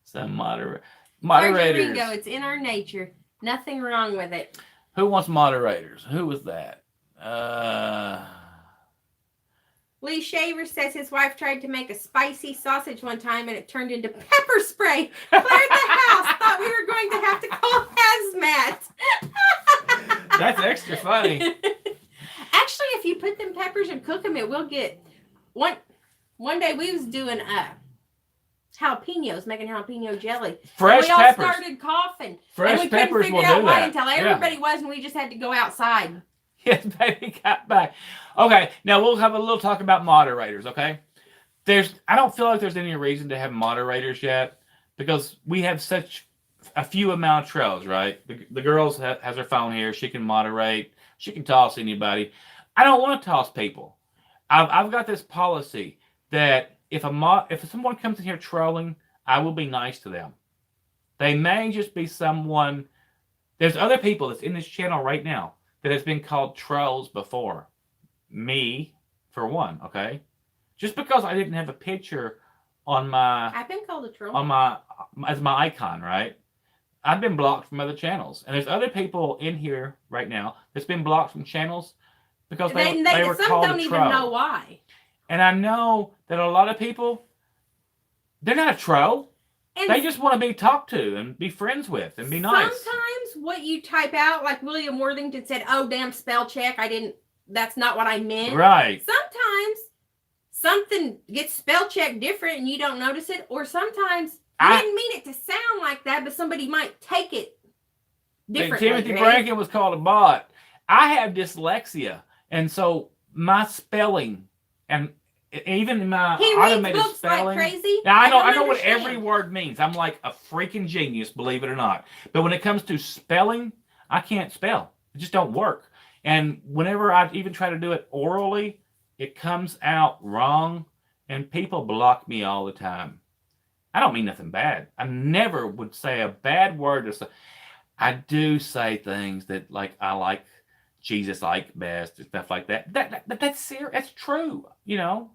Some moderators. Ringo, it's in our nature. Nothing wrong with it. Who wants moderators? Who was that? Lee Shaver says his wife tried to make a spicy sausage one time and it turned into pepper spray. Cleared the house. Thought we were going to have to call hazmat. That's extra funny. Actually, if you put them peppers and cook them, it will get... One day we was doing jalapenos, making jalapeno jelly. Fresh and we all peppers. started coughing. Fresh and we peppers couldn't will figure out do why that. until everybody was, and we just had to go outside. Yes, baby, got back. Okay, now we'll have a little talk about moderators, okay? I don't feel like there's any reason to have moderators yet because we have such a few amount of trails, right? The girls has her phone here. She can moderate. She can toss anybody. I don't want to toss people. I've got this policy that if someone comes in here trolling, I will be nice to them. They may just be someone. There's other people that's in this channel right now that has been called trolls before. Me, for one, okay? Just because I didn't have a picture on my... I've been called a troll. As my icon, right? I've been blocked from other channels. And there's other people in here right now that's been blocked from channels because they were some called don't a even troll. know why. And I know that a lot of people, they're not a troll. And they just want to be talked to and be friends with and be nice. Sometimes what you type out, like William Worthington said, oh, damn, spell check. That's not what I meant. Right. Sometimes something gets spell checked different and you don't notice it. Or sometimes you didn't mean it to sound like that, but somebody might take it differently. Timothy Brankin was called a bot. I have dyslexia. And so my spelling and even in my automated books spelling. Like crazy. Now, I know what understand. every word means. I'm like a freaking genius, believe it or not. But when it comes to spelling, I can't spell. It just don't work. And whenever I even try to do it orally, it comes out wrong. And people block me all the time. I don't mean nothing bad. I never would say a bad word. I do say things that like I like Jesus like best and stuff like that. That's serious. That's true. You know,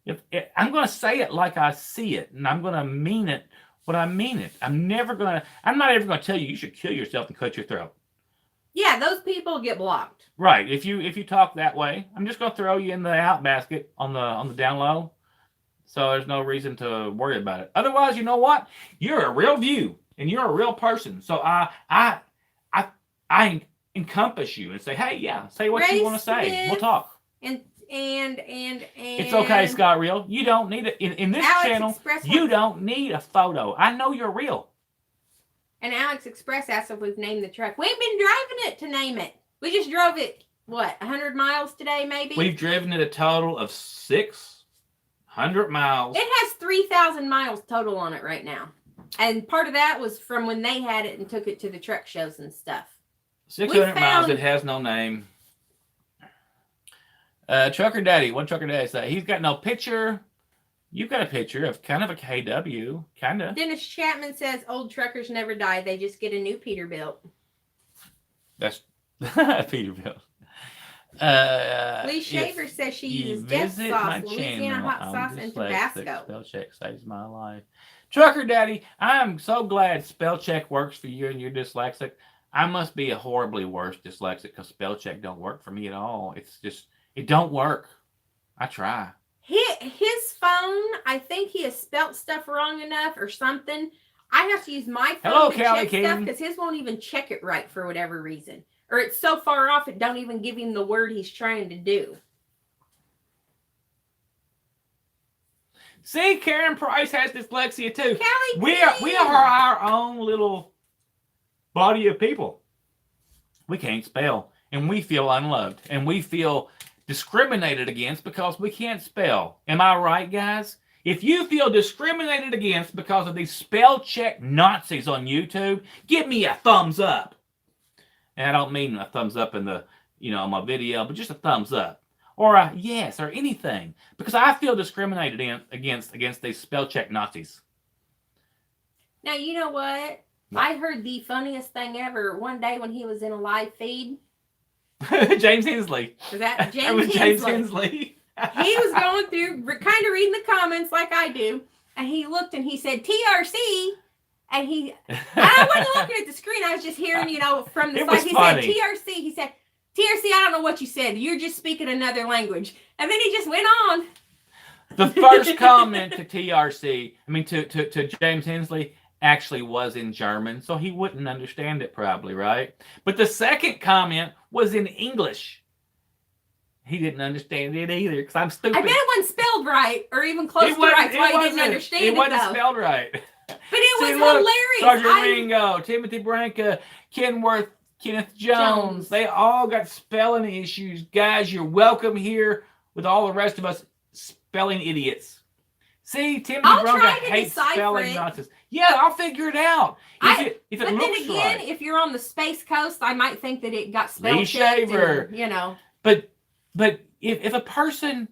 if I'm going to say it like I see it, and I'm going to mean it when I mean it. I'm not ever going to tell you should kill yourself and cut your throat. Yeah, those people get blocked. Right. If you talk that way, I'm just going to throw you in the out basket on the down low. So there's no reason to worry about it. Otherwise, you know what? You're a real view and you're a real person. So I encompass you and say, hey, yeah, say what you want to say. Smith, we'll talk. And It's okay, Scott Real. You don't need it in this Alex channel. Express You don't need a photo. I know you're real. And Alex Express asked if we've named the truck. We ain't been driving it to name it. We just drove it, 100 miles today, maybe? We've driven it a total of 600 miles. It has 3,000 miles total on it right now. And part of that was from when they had it and took it to the truck shows and stuff. 600 miles. It has no name. Trucker Daddy. What Trucker Daddy say? He's got no picture. You've got a picture of kind of a KW. Kind of. Dennis Chapman says old truckers never die. They just get a new Peterbilt. That's Peterbilt. Lee Shaver says she uses death sauce, Louisiana hot sauce, and Tabasco. Spell check saves my life. Trucker Daddy, I'm so glad spell check works for you and you're dyslexic. I must be a horribly worse dyslexic because spell check don't work for me at all. It's just, it don't work. I try. His phone, I think he has spelt stuff wrong enough or something. I have to use my phone to check stuff because his won't even check it right for whatever reason. Or it's so far off it don't even give him the word he's trying to do. See, Karen Price has dyslexia too. Callie, we are our own little body of people. We can't spell, and we feel unloved, and we feel discriminated against because we can't spell. Am I right, guys? If you feel discriminated against because of these spell check Nazis on YouTube, give me a thumbs up. And I don't mean a thumbs up in the, my video, but just a thumbs up. Or a yes, or anything. Because I feel discriminated against these spell check Nazis. Now, you know what? I heard the funniest thing ever one day when he was in a live feed. James Hensley. Was that James was Hensley? James Hensley. He was going through, kind of reading the comments like I do. And he looked and he said, TRC. And I wasn't looking at the screen. I was just hearing, from the side. He said, TRC. He said, TRC, I don't know what you said. You're just speaking another language. And then he just went on. The first comment to TRC, to James Hensley, actually was in German. So he wouldn't understand it probably, right? But the second comment was in English. He didn't understand it either because I'm stupid. I bet it wasn't spelled right or even close to right. That's why he didn't understand it, It wasn't spelled right. But it was hilarious. Sergeant Ringo, Timothy Branca, Kenneth Jones. They all got spelling issues. Guys, you're welcome here with all the rest of us spelling idiots. See, Timothy Branca hates spelling nonsense. Yeah, I'll figure it out. If it but looks then again, right. If you're on the Space Coast, I might think that it got spelled Lee Shaver. But if a person,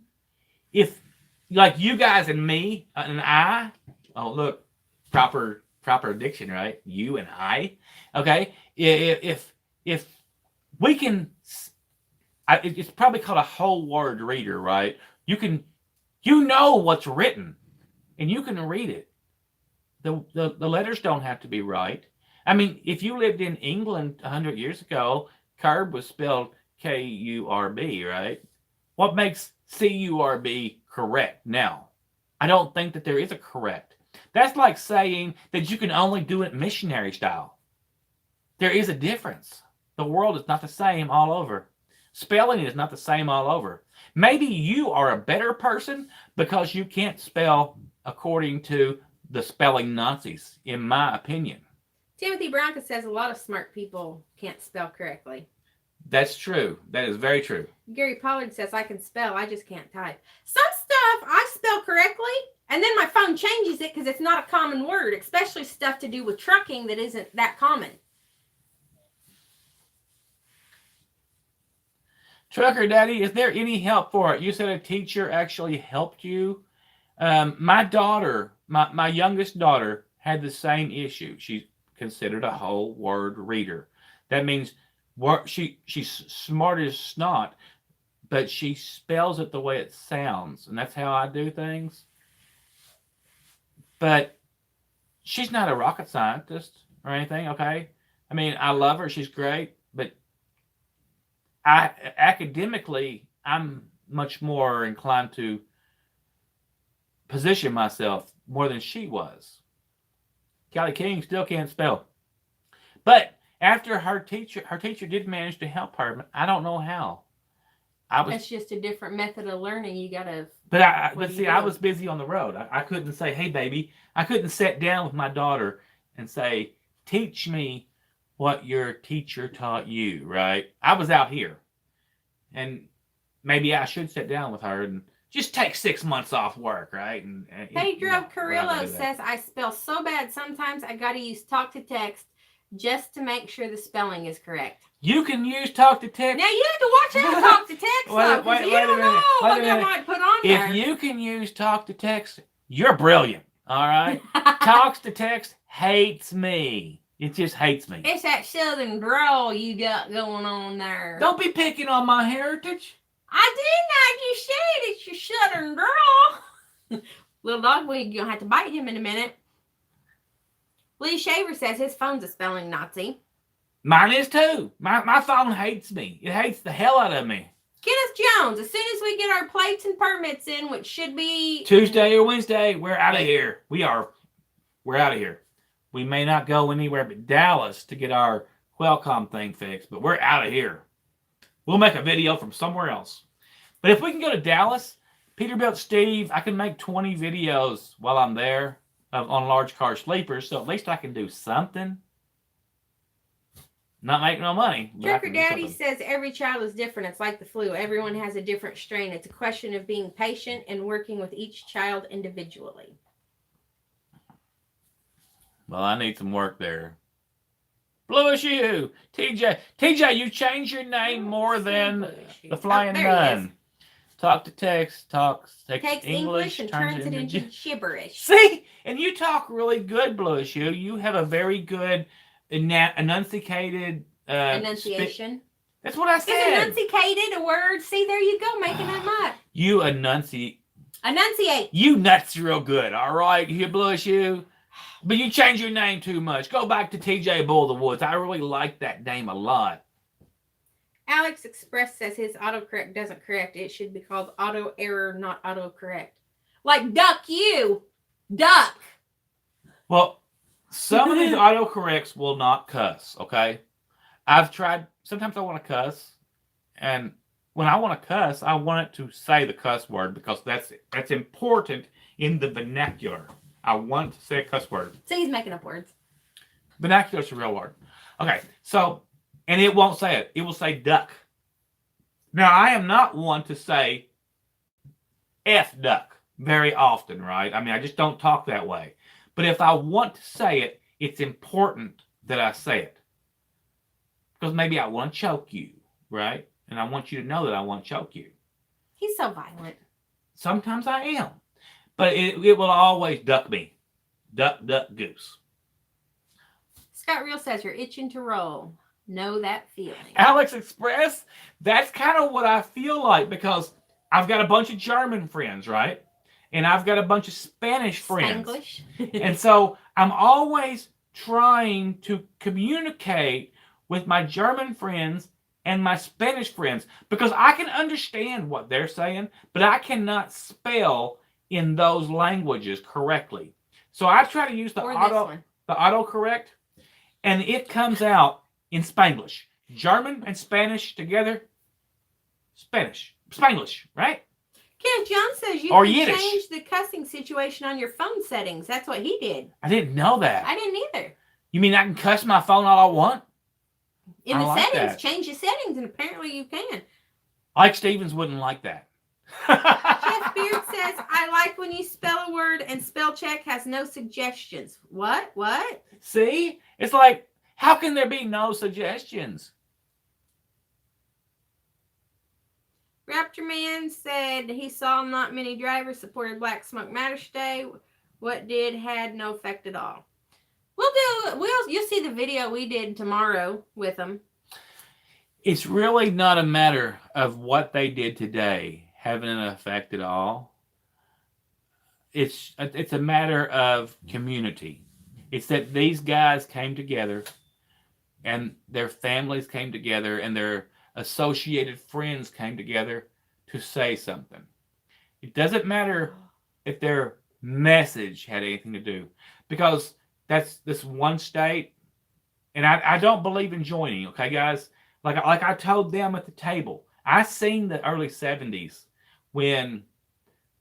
if like you guys and me and I, oh look, proper addiction, right? You and I, okay. If we can, it's probably called a whole word reader, right? You know what's written, and you can read it. The letters don't have to be right. If you lived in England 100 years ago, curb was spelled K-U-R-B, right? What makes C-U-R-B correct now? I don't think that there is a correct. That's like saying that you can only do it missionary style. There is a difference. The world is not the same all over. Spelling is not the same all over. Maybe you are a better person because you can't spell according to the spelling Nazis, in my opinion. Timothy Branca says a lot of smart people can't spell correctly. That's true. That is very true. Gary Pollard says, I can spell, I just can't type. Some stuff I spell correctly, and then my phone changes it because it's not a common word, especially stuff to do with trucking that isn't that common. Trucker Daddy, is there any help for it? You said a teacher actually helped you. My daughter my youngest daughter had the same issue. She's considered a whole word reader. That means she's smart as snot, but she spells it the way it sounds, and that's how I do things. But she's not a rocket scientist or anything, okay? I mean, I love her, she's great, but academically, I'm much more inclined to position myself more than she was. Callie King still can't spell. But after her teacher did manage to help her. I don't know how. That's just a different method of learning. You gotta. But see, I was busy on the road. I couldn't say, "Hey, baby," I couldn't sit down with my daughter and say, "Teach me what your teacher taught you." Right? I was out here, and maybe I should sit down with her and just take 6 months off work, right? And Pedro Carrillo says, "I spell so bad sometimes I got to use talk to text just to make sure the spelling is correct." You can use talk to text. Now you have to watch how to talk to text. Wait you don't know what I might put on there. If you can use talk to text, you're brilliant. All right. Talks to text hates me. It just hates me. It's that southern drawl you got going on there. Don't be picking on my heritage. I didn't. I just said it's your southern drawl. Little dog, we're gonna have to bite him in a minute. Lee Shaver says his phone's a spelling Nazi. Mine is too. My phone hates me. It hates the hell out of me. Kenneth Jones, as soon as we get our plates and permits in, which should be Tuesday or Wednesday, we're out of here. We're out of here. We may not go anywhere but Dallas to get our Qualcomm thing fixed, but we're out of here. We'll make a video from somewhere else. But if we can go to Dallas, Peterbilt Steve, I can make 20 videos while I'm there on large car sleepers, so at least I can do something. Not make no money. Trucker Daddy says every child is different. It's like the flu. Everyone has a different strain. It's a question of being patient and working with each child individually. Well, I need some work there. Bluish you. TJ, you changed your name more than the Flying Nun. Talk to text, takes English and turns it into gibberish. See? And you talk really good, Bluish you. You have a very good enunciation. That's what I said. Is enunciated a word? See, there you go, making them up. You enunciate. You nuts real good, all right? You Bluish you. But you change your name too much. Go back to TJ Bull of the Woods. I really like that name a lot. Alex Express says his autocorrect doesn't correct. It should be called auto error, not autocorrect. Like duck you. Duck. Well, some of these autocorrects will not cuss, okay? I've tried, sometimes I want to cuss, and when I want to cuss, I want it to say the cuss word because that's important in the vernacular. I want to say a cuss word. So he's making up words. Vernacular is a real word. Okay, so, and it won't say it. It will say duck. Now, I am not one to say F duck very often, right? I mean, I just don't talk that way. But if I want to say it, it's important that I say it. Because maybe I want to choke you, right? And I want you to know that I want to choke you. He's so violent. Sometimes I am. But it will always duck me. Duck, duck, goose. Scott Real says you're itching to roll. Know that feeling. Alex Express, that's kind of what I feel like because I've got a bunch of German friends, right? And I've got a bunch of Spanish friends. Spanglish. And so I'm always trying to communicate with my German friends and my Spanish friends because I can understand what they're saying, but I cannot spell in those languages correctly. So I try to use the autocorrect, and it comes out in Spanglish. German and Spanish together, Spanglish, right? Kenneth John says you or can Yiddish. Change the cussing situation on your phone settings. That's what he did. I didn't know that. I didn't either. You mean I can cuss my phone all I want? In the settings, change the settings, and apparently you can. Ike Stevens wouldn't like that. Jeff Beard says, I like when you spell a word and spell check has no suggestions. What? See? It's like, how can there be no suggestions? Raptor Man said he saw not many drivers supported Black Smoke Matters Day. What did had no effect at all. You'll see the video we did tomorrow with them. It's really not a matter of what they did today having an effect at all. It's a matter of community. It's that these guys came together and their families came together and their associated friends came together to say something. It doesn't matter if their message had anything to do, because that's this one state, and I don't believe in joining, okay, guys? Like I told them at the table, I seen the early 70s when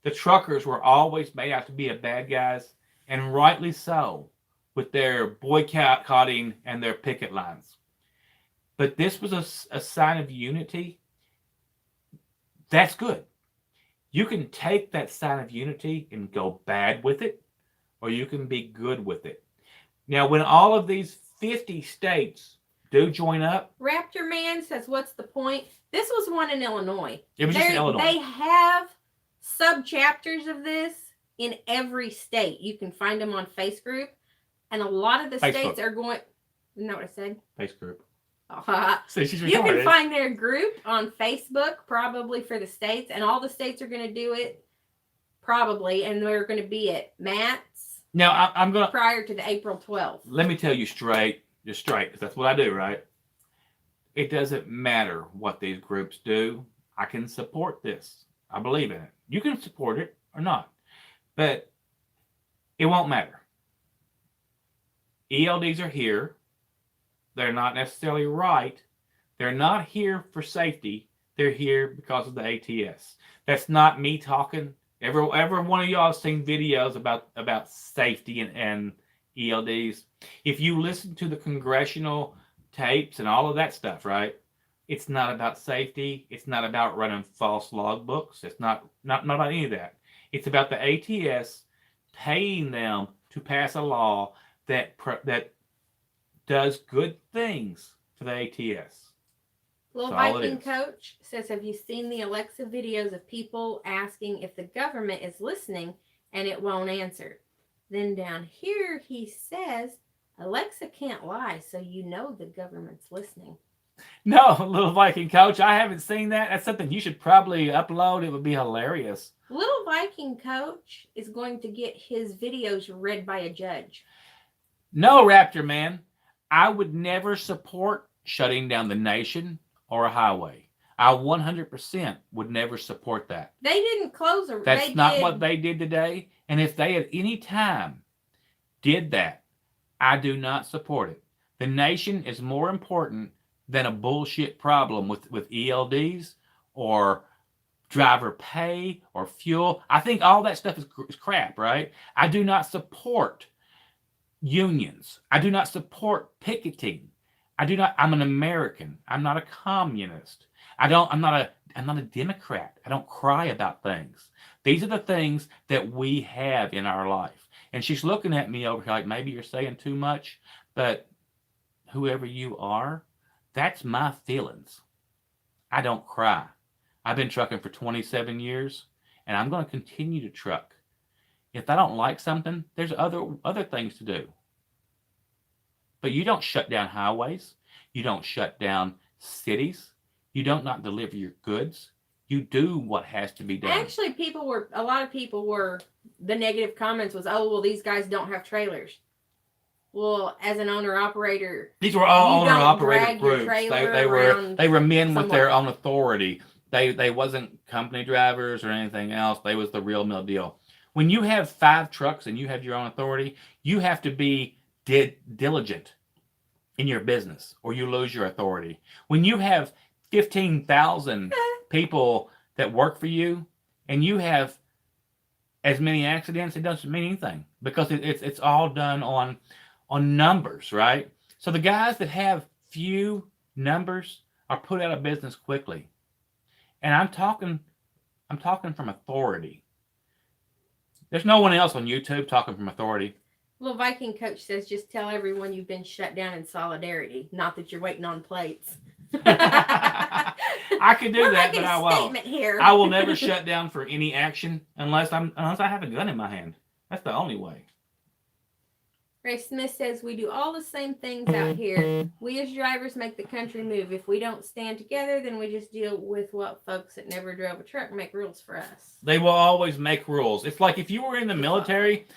the truckers were always made out to be a bad guys, and rightly so, with their boycotting and their picket lines. But this was a sign of unity. That's good. You can take that sign of unity and go bad with it, or you can be good with it. Now, when all of these 50 states do join up. Raptor Man says, what's the point? This was one in Illinois. It was just in Illinois. They have sub-chapters of this in every state. You can find them on Facebook group. And a lot of the states are going... Isn't that what I said? Facebook group. So you can find their group on Facebook, probably for the states, and all the states are going to do it, probably, and they're going to be at Matt's. Now I'm going to prior to the April 12th. Let me tell you straight, because that's what I do, right? It doesn't matter what these groups do. I can support this. I believe in it. You can support it or not, but it won't matter. ELDs are here. They're not necessarily right. They're not here for safety. They're here because of the ATS. That's not me talking. Every one of y'all has seen videos about safety and ELDs. If you listen to the congressional tapes and all of that stuff, right? It's not about safety. It's not about running false logbooks. It's not about any of that. It's about the ATS paying them to pass a law that does good things for the ATS. Little Viking Coach says, have you seen the Alexa videos of people asking if the government is listening and it won't answer? Then down here he says, Alexa can't lie, so you know the government's listening. No, Little Viking Coach, I haven't seen that. That's something you should probably upload. It would be hilarious. Little Viking Coach is going to get his videos read by a judge. No, Raptor Man. I would never support shutting down the nation or a highway. I 100% would never support that. They didn't close a... That's not what they did today. And if they at any time did that, I do not support it. The nation is more important than a bullshit problem with ELDs or driver pay or fuel. I think all that stuff is crap, right? I do not support unions. I do not support picketing. I'm an American. I'm not a communist. I'm not a Democrat. I don't cry about things. These are the things that we have in our life. And she's looking at me over here like, maybe you're saying too much, but whoever you are, that's my feelings. I don't cry. I've been trucking for 27 years, and I'm going to continue to truck. If I don't like something, there's other things to do. But you don't shut down highways. You don't shut down cities. You don't not deliver your goods. You do what has to be done. Actually, a lot of people were, the negative comments was, oh, well, these guys don't have trailers. Well, as an owner-operator, these were all owner-operator groups. They were men with their own authority. They wasn't company drivers or anything else. They was the real mill deal. When you have 5 trucks and you have your own authority, you have to be diligent in your business or you lose your authority. When you have 15,000 people that work for you and you have as many accidents, it doesn't mean anything because it's all done on numbers, right? So the guys that have few numbers are put out of business quickly. And I'm talking from authority. There's no one else on YouTube talking from authority. Little Viking Coach says, just tell everyone you've been shut down in solidarity, not that you're waiting on plates. I could do that, but I won't. Here. I will never shut down for any action unless I have a gun in my hand. That's the only way. Ray Smith says, we do all the same things out here. We as drivers make the country move. If we don't stand together, then we just deal with what folks that never drove a truck make rules for us. They will always make rules. It's like if you were in the military,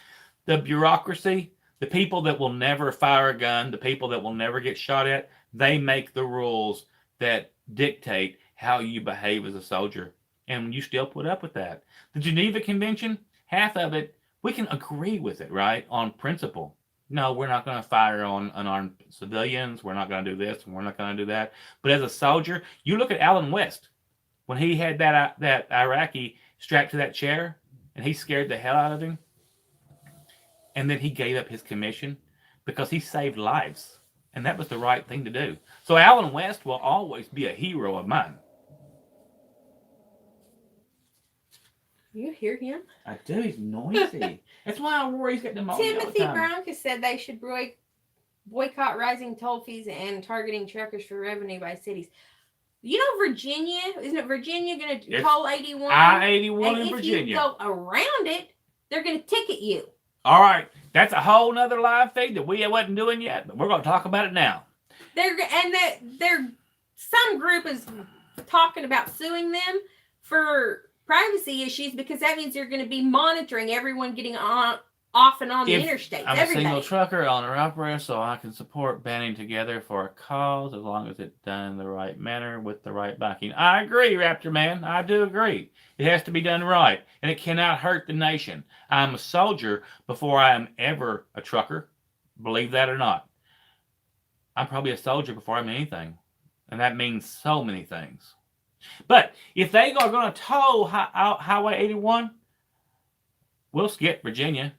the bureaucracy, the people that will never fire a gun, the people that will never get shot at, they make the rules that dictate how you behave as a soldier. And you still put up with that. The Geneva Convention, half of it, we can agree with it, right? On principle. No, we're not going to fire on unarmed civilians. We're not going to do this, and we're not going to do that. But as a soldier, you look at Alan West. When he had that Iraqi strapped to that chair, and he scared the hell out of him, and then he gave up his commission because he saved lives. And that was the right thing to do. So Alan West will always be a hero of mine. You hear him? I do. He's noisy. That's why I worry he's got pneumonia all the Timothy time. Bronca said they should boycott rising toll fees and targeting truckers for revenue by cities. You know, Virginia, isn't it Virginia going to toll 81? I-81 in Virginia. If you go around it, they're going to ticket you. All right. That's a whole nother live feed that we wasn't doing yet, but we're going to talk about it now. Some group is talking about suing them for privacy issues because that means they're going to be monitoring everyone getting off and on the interstates. I'm a single trucker, owner operator, so I can support banding together for a cause as long as it's done in the right manner with the right backing. I agree, Raptor Man. I do agree. It has to be done right, and it cannot hurt the nation. I'm a soldier before I am ever a trucker. Believe that or not. I'm probably a soldier before I'm anything, and that means so many things. But if they are going to tow Highway 81, we'll skip Virginia.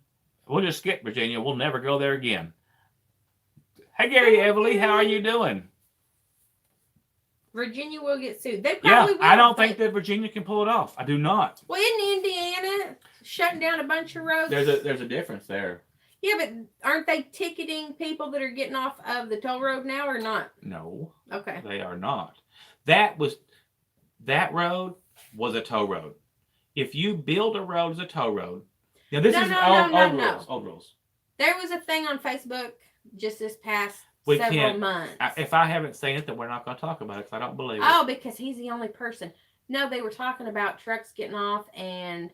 We'll just skip Virginia. We'll never go there again. Hey, Gary Everly, how are you doing? Virginia will get sued. They probably will. I don't think that Virginia can pull it off. I do not. Well, isn't Indiana shutting down a bunch of roads? There's a difference there. Yeah, but aren't they ticketing people that are getting off of the toll road now or not? No. Okay. They are not. That road was a toll road. If you build a road as a toll road, now this is old rules. There was a thing on Facebook just this past several months. If I haven't seen it, then we're not going to talk about it because I don't believe it. Oh, because he's the only person. No, they were talking about trucks getting off and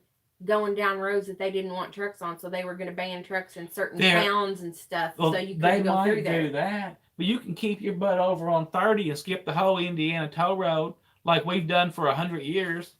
going down roads that they didn't want trucks on, so they were going to ban trucks in certain towns and stuff, so you couldn't go through there. They might do that, but you can keep your butt over on 30 and skip the whole Indiana toll road like we've done for 100 years.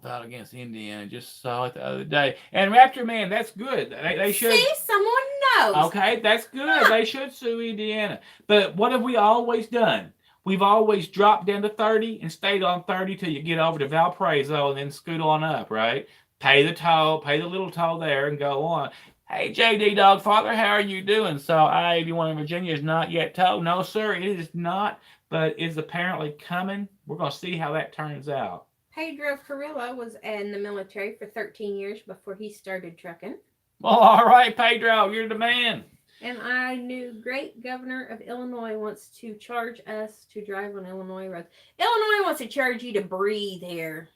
Thought against Indiana, just saw it the other day. And Raptor Man, that's good. They should. See, someone knows. Okay, that's good. They should sue Indiana. But what have we always done? We've always dropped down to 30 and stayed on 30 till you get over to Valparaiso and then scoot on up, right? Pay the toll, pay the little toll there and go on. Hey, JD Dogfather, how are you doing? So I-81 in Virginia is not yet towed. No, sir, it is not, but it's apparently coming. We're going to see how that turns out. Pedro Carrillo was in the military for 13 years before he started trucking. Well, all right, Pedro, you're the man. And I knew great governor of Illinois wants to charge us to drive on Illinois roads. Illinois wants to charge you to breathe here.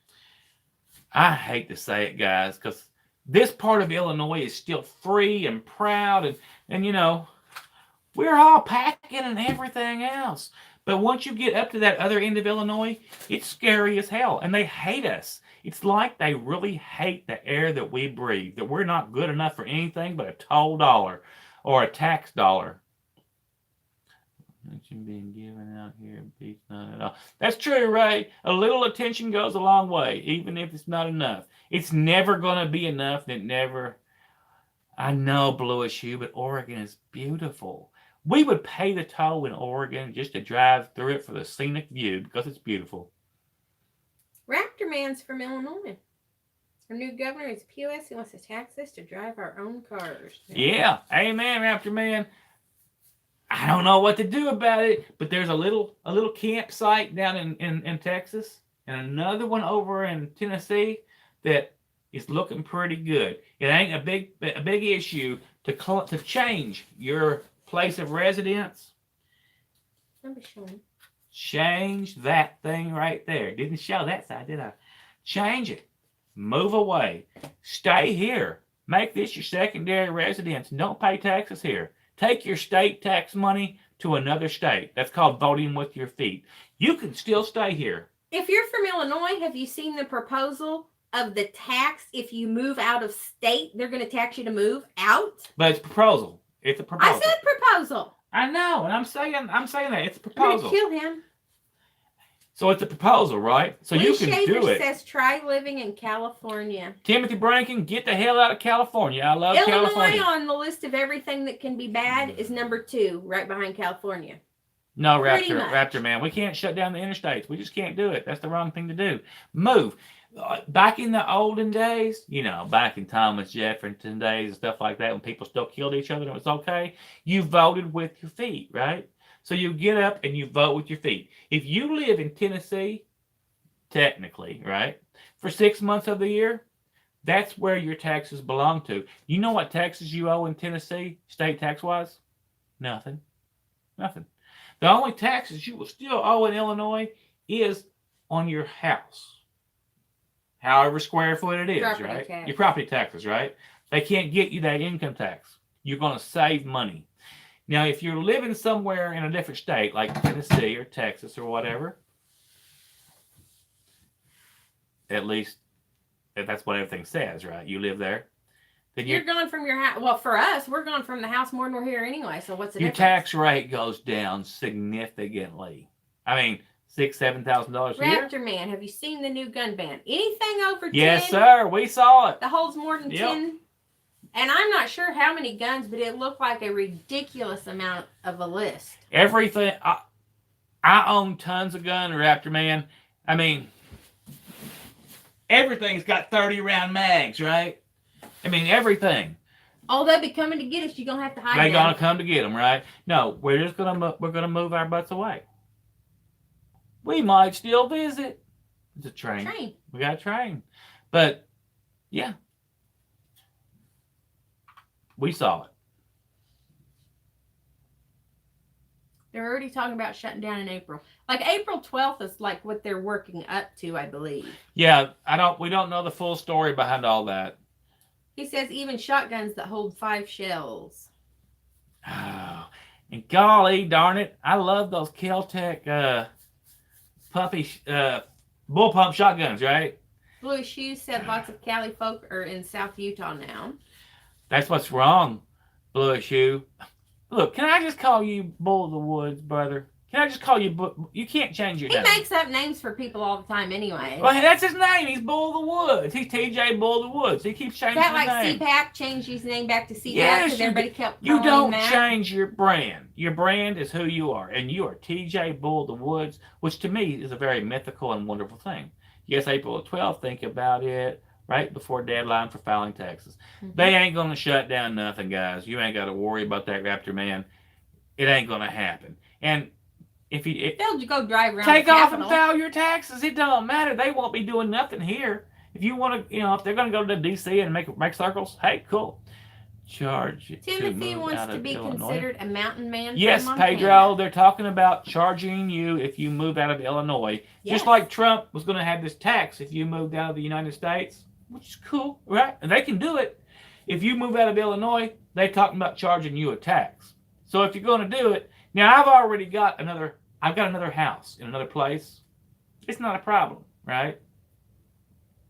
I hate to say it, guys, because this part of Illinois is still free and proud, and you know, we're all packing and everything else. But once you get up to that other end of Illinois, it's scary as hell, and they hate us. It's like they really hate the air that we breathe, that we're not good enough for anything but a toll dollar or a tax dollar. Attention being given out here beats none at all. That's true, Ray. A little attention goes a long way, even if it's not enough. It's never going to be enough. I know, Bluish Hue, but Oregon is beautiful. We would pay the toll in Oregon just to drive through it for the scenic view because it's beautiful. Raptor Man's from Illinois. Our new governor is POS. He wants to tax us to drive our own cars. Yeah. Amen, Raptor Man. I don't know what to do about it, but there's a little campsite down in Texas and another one over in Tennessee that is looking pretty good. It ain't a big issue to change your place of residence. Let me show you. Change that thing right there. Didn't show that side, did I? Change it. Move away. Stay here. Make this your secondary residence and don't pay taxes here. Take your state tax money to another state. That's called voting with your feet. You can still stay here. If you're from Illinois, have you seen the proposal of the tax if you move out of state? They're going to tax you to move out. But it's a proposal. It's a proposal. I said proposal. I know, and I'm saying that it's a I'm going proposal. to kill him. So it's a proposal, right? So Lee you can Shaver do it. Says try living in California. Timothy Brankin, get the hell out of California. I love Illinois California. on the list of everything that can be bad is number 2, right behind California. No, Pretty Raptor man. We can't shut down the interstates. We just can't do it. That's the wrong thing to do. Move. Back in the olden days, back in Thomas Jefferson days and stuff like that, when people still killed each other and it was okay, you voted with your feet, right? So you get up and you vote with your feet. If you live in Tennessee, technically, right, for 6 months of the year, that's where your taxes belong to. You know what taxes you owe in Tennessee, state tax-wise? Nothing. The only taxes you will still owe in Illinois is on your house. However square foot it is, Property right? tax. Your property taxes, right? They can't get you that income tax. You're going to save money. Now, if you're living somewhere in a different state, like Tennessee or Texas or whatever, at least that's what everything says, right? You live there. Then You're going from your house. Well, for us, we're going from the house more than we're here anyway. So what's the your difference? tax rate goes down significantly. I mean, $6,000-$7,000 a year. Raptor Man, have you seen the new gun ban? Anything over 10? Yes, sir. We saw it. That holds more than 10. And I'm not sure how many guns, but it looked like a ridiculous amount of a list. Everything. I own tons of guns, Raptor Man. I mean, everything's got 30-round mags, right? I mean, everything. Oh, they'll be coming to get us. You're going to have to hide They're them. going to come to get them, right? No, we're just going to move our butts away. We might still visit. It's a train. We got a train. But, yeah. We saw it. They're already talking about shutting down in April. Like April 12th is like what they're working up to, I believe. Yeah, we don't know the full story behind all that. He says even shotguns that hold 5 shells. Oh, and golly darn it, I love those Kel-Tec puppy bullpump shotguns, right? Blue Shoes said lots of Cali folk are in South Utah now. That's what's wrong, Blue Shoe. Look, can I just call you Bull of the Woods, brother? Can I just call you? You can't change your name. He makes up names for people all the time anyway. Well, that's his name. He's Bull of the Woods. He's TJ Bull of the Woods. He keeps changing his name. Is that like CPAC changed his name back to CPAC Yes, because everybody kept you calling don't him that? change your brand. Your brand is who you are, and you are TJ Bull of the Woods, which to me is a very mythical and wonderful thing. Yes, April 12th. Think about it. Right before deadline for filing taxes. Mm-hmm. They ain't going to shut down nothing, guys. You ain't got to worry about that, Raptor Man. It ain't going to happen. And if they'll go drive around take the off and Capitol. file your taxes, it don't matter. They won't be doing nothing here. If you want to, if they're going to go to DC and make circles, hey, cool. Charge it. Timothy wants to be Illinois. considered a mountain man. Yes, Pedro. They're talking about charging you if you move out of Illinois. Yes. Just like Trump was going to have this tax if you moved out of the United States. Which is cool, right? And they can do it. If you move out of Illinois, they're talking about charging you a tax. So if you're going to do it, now I've got another house in another place. It's not a problem, right?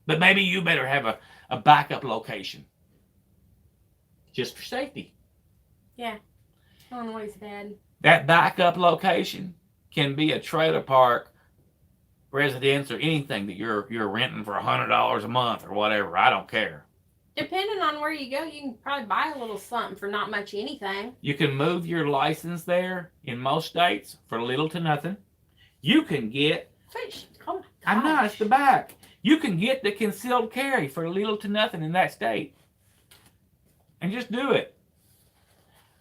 But maybe you better have a backup location. Just for safety. Yeah. Illinois is bad. That backup location can be a trailer park, residence, or anything that you're renting for $100 a month or whatever. I don't care. Depending on where you go, you can probably buy a little something for not much anything. You can move your license there in most states for little to nothing. You can get... Oh my gosh. I'm not, it's the back. You can get the concealed carry for little to nothing in that state. And just do it.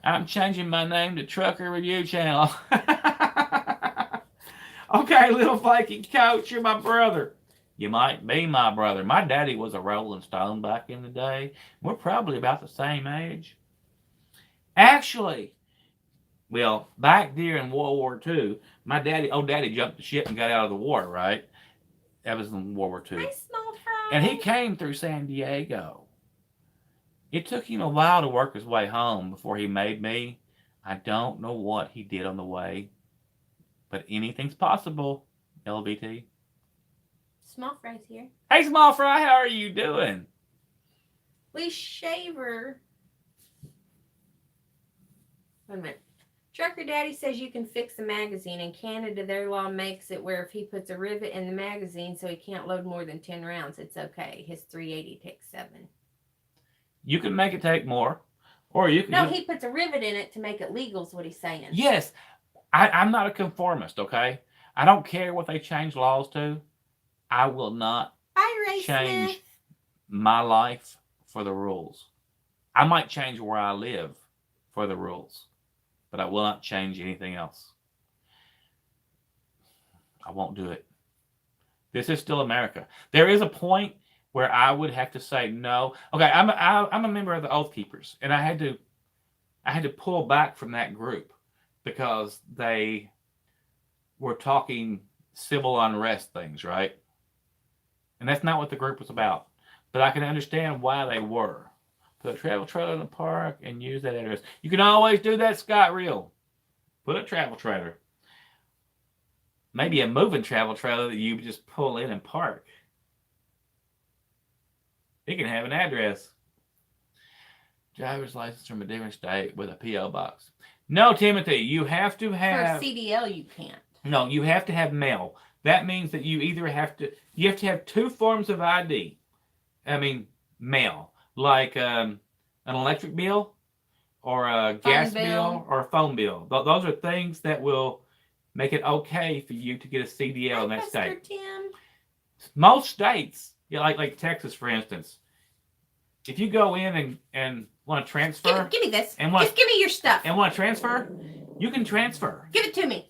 I'm changing my name to Trucker Review Channel. Okay, little flaky coach, you're my brother. You might be my brother. My daddy was a Rolling Stone back in the day. We're probably about the same age. Actually, well, back during World War II, my daddy jumped the ship and got out of the war, right? That was in World War II. Hi, small fry. And he came through San Diego. It took him a while to work his way home before he made me. I don't know what he did on the way, but anything's possible, LVT. Small fries here. Hey, Small Fry, how are you doing? Lee Shaver. Wait a minute. Trucker Daddy says you can fix the magazine. In Canada, their law makes it where if he puts a rivet in the magazine so he can't load more than 10 rounds, it's okay. His 380 takes 7. You can make it take more, or you can... No, he puts a rivet in it to make it legal is what he's saying. Yes. I'm not a conformist, okay? I don't care what they change laws to. I will not change Smith. my life for the rules. I might change where I live for the rules, but I will not change anything else. I won't do it. This is still America. There is a point where I would have to say no. Okay, I'm a member of the Oath Keepers, and I had to pull back from that group because they were talking civil unrest things, right? And that's not what the group was about. But I can understand why they were. Put a travel trailer in the park and use that address. You can always do that, Scott Real. Put a travel trailer. Maybe a moving travel trailer that you just pull in and park. It can have an address. Driver's license from a different state with a P.O. box. No, Timothy, you have to have... For CDL, you can't. No, you have to have mail. That means that you either have to have 2 forms of ID. I mean, mail. Like an electric bill or a gas bill or a phone bill. Those are things that will make it okay for you to get a CDL in that state. Tim. Most states, like Texas, for instance, if you go in and want to transfer... Give me this. And just give me your stuff. And want to transfer, you can transfer. Give it to me.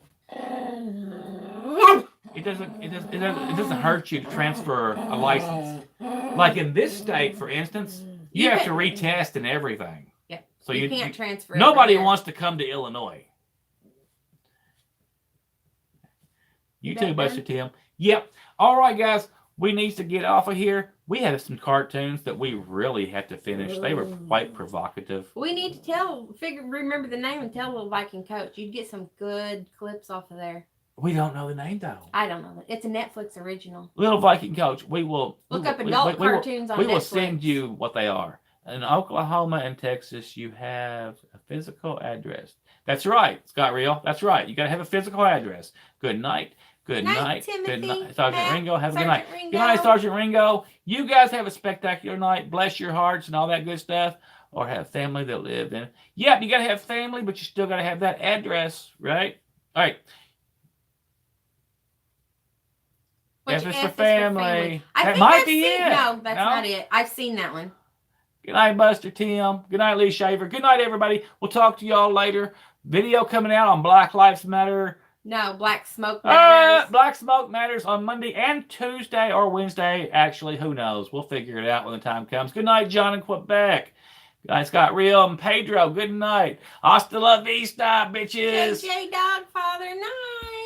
It doesn't hurt you to transfer a license. Like in this state, for instance, you have to retest and everything. Yep. So you can't transfer. Nobody wants to come to Illinois. You too, Buster Tim. Yep. All right, guys. We need to get off of here. We have some cartoons that we really had to finish. They were quite provocative. We need to remember the name and tell Little Viking Coach. You'd get some good clips off of there. We don't know the name, though. I don't know. It's a Netflix original. Little Viking Coach. We will... Look up adult cartoons on Netflix. We will send you what they are. In Oklahoma and Texas, you have a physical address. That's right, Scott Real. That's right. You got to have a physical address. Good night. Good night. Timothy. Good night. Sergeant Ringo, have a good night. Ringo. Good night, Sergeant Ringo. You guys have a spectacular night. Bless your hearts and all that good stuff. Or have family that live in. Yep, you got to have family, but you still got to have that address, right? All right. F is for family. That might be it. No, that's not it. I've seen that one. Good night, Buster Tim. Good night, Lee Shaver. Good night, everybody. We'll talk to y'all later. Video coming out on Black Lives Matter. No, Black Smoke Matters. Black Smoke Matters on Monday and Tuesday or Wednesday. Actually, who knows? We'll figure it out when the time comes. Good night, John in Quebec. Good night, Scott Real and Pedro. Good night. Hasta la vista, bitches. JJ Dogfather, night.